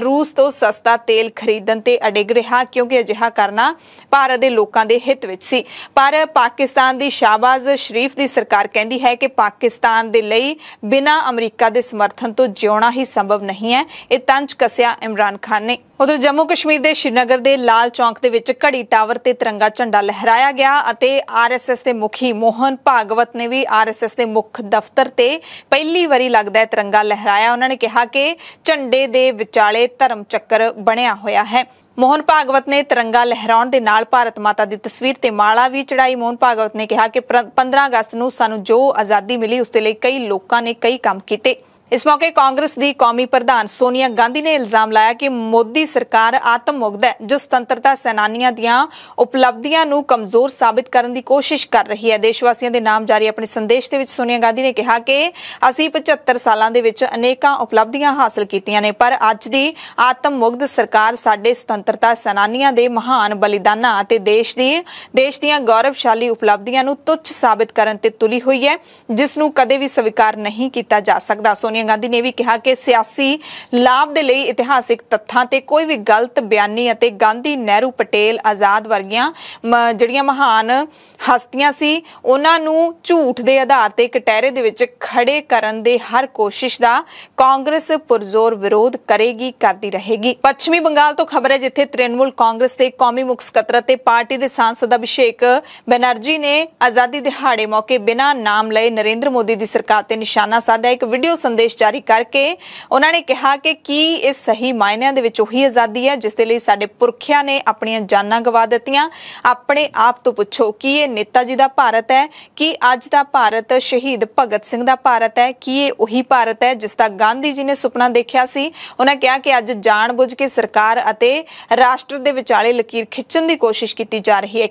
ਰੂਸ ਤੋਂ ਸਸਤਾ ਤੇਲ ਖਰੀਦਣ ਤੇ ਅੜਿਗ ਰਿਹਾ, ਕਿਉਂਕਿ ਅਜਿਹਾ ਕਰਨਾ ਭਾਰਤ ਦੇ ਲੋਕਾਂ ਦੇ ਹਿੱਤ ਵਿੱਚ ਸੀ। ਪਰ ਪਾਕਿਸਤਾਨ ਦੀ ਸ਼ਾਹਬਾਜ਼ ਸ਼ਰੀਫ ਦੀ ਸਰਕਾਰ ਕਹਿੰਦੀ ਹੈ ਕਿ ਪਾਕਿਸਤਾਨ ਦੇ ਲਈ ਬਿਨਾਂ ਅਮਰੀਕਾ ਦੇ ਸਮਰਥਨ ਤੋਂ ਜਿਉਣਾ ਹੀ ਸੰਭਵ ਨਹੀਂ ਹੈ। ਇਹ ਤੰਜ ਕੱਸਿਆ ਇਮਰਾਨ ਖਾਨ ਨੇ। ਉਧਰ ਜੰਮੂ ਕਸ਼ਮੀਰ ਦੇ ਸ਼੍ਰੀਨਗਰ ਦੇ ਲਾਲ ਚੌਂਕ ਦੇ ਵਿੱਚ ਘੜੀ ਟਾਵਰ ਤੇ ਤਿਰੰਗਾ ਝੰਡਾ ਲਹਿਰਾਇਆ ਗਿਆ ਅਤੇ RSS ਦੇ ਮੁਖੀ ਮੋਹਨ ਭਾਗਵਤ ਨੇ ਵੀ RSS ਦੇ ਮੁੱਖ ਦਫ਼ਤਰ ਤੇ ਪਹਿਲੀ ਵਾਰੀ ਲੱਗਦਾ ਹੈ ਤਿਰੰਗਾ ਲਹਿਰਾਇਆ। ਉਹਨਾਂ ਨੇ ਕਿਹਾ ਕਿ ਝੰਡੇ ਦੇ ਵਿਚਾਲੇ ਧਰਮ ਚੱਕਰ ਬਣਿਆ ਹੋਇਆ ਹੈ। ਮੋਹਨ ਭਾਗਵਤ ਨੇ ਤਿਰੰਗਾ ਲਹਿਰਾਉਣ ਦੇ ਨਾਲ ਭਾਰਤ ਮਾਤਾ ਦੀ ਤਸਵੀਰ ਤੇ ਮਾਲਾ ਵੀ ਚੜਾਈ। ਮੋਹਨ ਭਾਗਵਤ ਨੇ ਕਿਹਾ ਕਿ 15 ਅਗਸਤ ਨੂੰ ਸਾਨੂੰ ਜੋ ਆਜ਼ਾਦੀ ਮਿਲੀ ਉਸ ਦੇ ਲਈ ਕਈ ਲੋਕਾਂ ਨੇ ਕਈ ਕੰਮ ਕੀਤੇ। ਇਸ ਮੌਕੇ ਕਾਂਗਰਸ ਦੀ ਕੌਮੀ ਪ੍ਰਧਾਨ ਸੋਨੀਆ ਗਾਂਧੀ ਨੇ ਇਲਜ਼ਾਮ ਲਾਇਆ ਕਿ ਮੋਦੀ ਸਰਕਾਰ ਆਤਮ-ਮੁਗਧ ਹੈ, ਜੋ ਸੁਤੰਤਰਤਾ ਸੈਨਾਨੀਆਂ ਦੀਆਂ ਉਪਲਬਧੀਆਂ ਨੂੰ ਕਮਜ਼ੋਰ ਸਾਬਿਤ ਕਰਨ ਦੀ ਕੋਸ਼ਿਸ਼ ਕਰ ਰਹੀ ਹੈ। ਦੇਸ਼ ਵਾਸੀਆਂ ਦੇ ਨਾਮ ਜਾਰੀ ਆਪਣੇ ਸੰਦੇਸ਼ ਦੇ ਵਿੱਚ ਸੋਨੀਆ ਗਾਂਧੀ ਨੇ ਕਿਹਾ ਕਿ ਅਸੀਂ 75 ਸਾਲਾਂ ਦੇ ਵਿੱਚ ਅਨੇਕਾਂ ਉਪਲਬਧੀਆਂ ਹਾਸਲ ਕੀਤੀਆਂ ਨੇ, ਪਰ ਅੱਜ ਦੀ ਆਤਮ-ਮੁਗਧ ਸਰਕਾਰ ਸਾਡੇ ਸੁਤੰਤਰਤਾ ਸੈਨਾਨੀਆਂ ਦੇ ਮਹਾਨ ਬਲੀਦਾਨਾਂ ਅਤੇ ਦੇਸ਼ ਦੀਆਂ ਗੌਰਵਸ਼ਾਲੀ ਉਪਲਬਧੀਆਂ ਨੂੰ ਤੁੱਛ ਸਾਬਿਤ ਕਰਨ ਤੇ ਤੁਲੀ ਹੋਈ ਹੈ, ਜਿਸ ਨੂੰ ਕਦੇ ਵੀ ਸਵੀਕਾਰ ਨਹੀਂ ਕੀਤਾ ਜਾ ਸਕਦਾ। सोनिया गांधी ने भी कहा कि सियासी लाभ दे लई इतिहासिक तत्थां ते कोई भी गलत बयानी अते गांधी, नेहरू, पटेल, आजाद वर्गियां जिहड़ियां महान हस्तियां सी उन्हां नूं झूठ दे आधार ते कटहरे दे विच खड़े करन दे हर कोशिश दा कांग्रेस पुरजोर विरोध करेगी, करदी रहेगी। पश्चिमी बंगाल तो खबर है जिथे तृणमूल कांग्रेस के कौमी मुख सकत्तर ते पार्टी के सांसद अभिषेक बनर्जी ने आजादी दिहाड़े मौके बिना नाम लए नरेंद्र मोदी की सरकार ते निशाना साधा एक वीडियो संदेश जारी करके उन्होंने कहा कि की ये सही मायनिਆਂ ਦੇ ਵਿੱਚ ਉਹੀ आजादी है जिस दे लई साडे पुरखियां ने अपनियां जानां गवा दित्तियां। अपने आप तो पुछो कि ये नेता जी का भारत है, कि अज दा भारत शहीद भगत सिंह का भारत है, कि ये ਉਹੀ भारत है जिसका गांधी जी ने सुपना देखा सी। उन्होंने कहा कि अज जानबुझ के सरकार अते राष्ट्र दे विचाले लकीर खिंचण की कोशिश की जा रही है।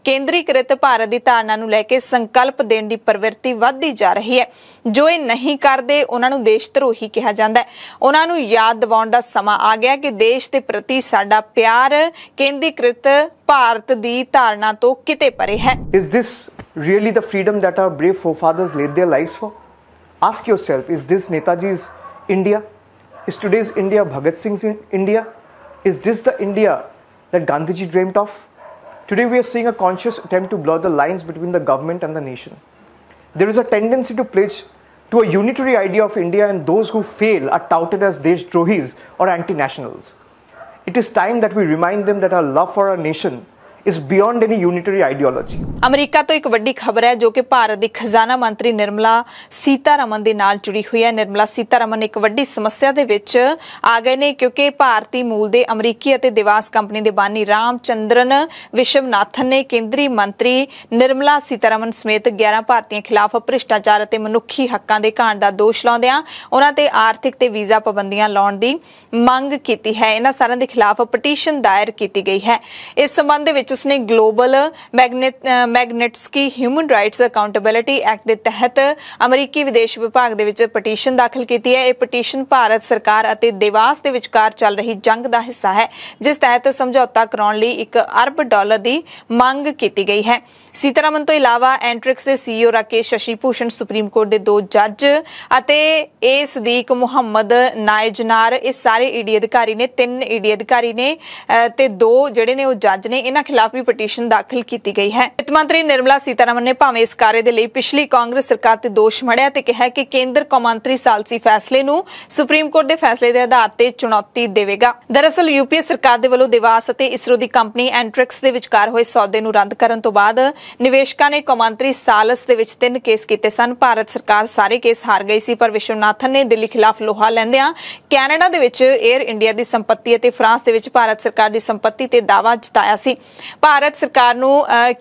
केंद्रीकृत भारत की धारणा नूं लैके संकल्प देण दी प्रवृत्ति वधदी जा रही है। जो ये नहीं करते उन्होंने देश धरोही कहा जाता है। उन्होंने याद दिवाउण दा समा आ गया कि देश के प्रति साडा प्यार केंद्रीकृत भारत की धारणा तो किते परे है। Is this really the freedom that our brave forefathers laid their lives for? Ask yourself, is this Netaji's India? Is today's India Bhagat Singh's India? Is this the India that Gandhiji dreamt of? Today we are seeing a conscious attempt to blur the lines between the government and the nation. There is a tendency to pledge to a unitary idea of India, and those who fail are touted as Deshdrohis or anti-nationals. It is time that we remind them that our love for our nation is beyond any unitary ideology. अमरीका तो एक वड्डी खबर है जो कि भारत की खजाना मंत्री निर्मला सीतारमन दे नाल जुड़ी हुई है। निर्मला सीतारमन एक वड्डी समस्या दे विच आ गए ने क्योंकि भारतीय मूल दे अमरीकी अते देवास कंपनी दे बानी रामचंद्रन विश्वनाथन ने केंद्रीय मंत्री निर्मला सीतारमन समेत 11 भारतीयों खिलाफ भ्रिष्टाचार अते मनुखी हक्कां दे घाण दा दोष लाउंदिआं उन्हां ते आर्थिक ते वीज़ा पाबंदियां लाउण दी मंग कीती है। इन्हां सारिਆਂ दे खिलाफ पटीशन दायर की गई है। इस संबंध विच उसने global Magnitsky human rights accountability act के तहत अमरीकी विदेश विभाग दे विच पटीशन दाखिल की है। यह पटीशन भारत सरकार अते देवास के विचकार चल रही जंग का हिस्सा है जिस तहत समझौता कराउण लई $1 अरब की मंग की गई है। सीतारमन तो इलावा एंट्रिक्स के CEO Rakesh Shashi Bhushan, supreme court के 2 जज अते ए सदीक मुहम्मद नायजनार इस सारे ईडी अधिकारी ने 3 ईडी अधिकारी ने ते 2 जिहड़े ने जज ने इन्हां खिलाफ भी पटीशन दाखिल की गई है। वित्त मंत्री निर्मला सीतारमन ने भावें इस कार्य के लिए पिछली कांग्रेस सरकार ते दोष मढ़िया ते कहा कि केंद्र कौमांतरी सालसी फैसले नूं सुप्रीम कोर्ट के फैसले के आधार पर चुनौती देवेगा। दरअसल यूपीए सरकार दे वल्लों देवास अते इसरो की कंपनी एंट्रिक्स के विचकार होए सौदे नूं रद्द करन तो बाद निवेशकों ने कौमांतरी सालस दे विच 3 केस कीते सन। भारत सरकार सारे केस हार गई सी पर विश्वनाथन ने दिल्ली खिलाफ लोहा लैंदिआं कैनेडा दे विच एयर इंडिया की संपत्ति अते फ्रांस दे विच भारत सरकार की संपत्ति ते दावा जताया सी। भारत सरकार नूं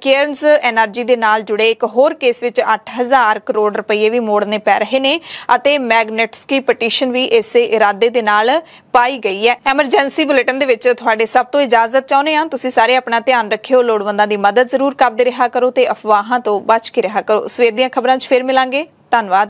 केयर्स एनर्जी दे नाल जुड़े एक होर केस विच 8000 करोड़ रुपए भी मोड़ने पै रहे ने अते मैग्नेट्स की पटीशन भी इसे इरादे दे नाल पाई गई है। एमरजेंसी बुलेटिन दे विच तुहाडे सब तो इजाजत चाहुंदे हां। तुसीं सारे अपना ध्यान रखियो, लोड़वंदां दी मदद जरूर करदे रहा करो ते अफवाहां तो बच के रहा करो। सवेर दीआं खबरां 'च फिर मिलांगे। धन्नवाद।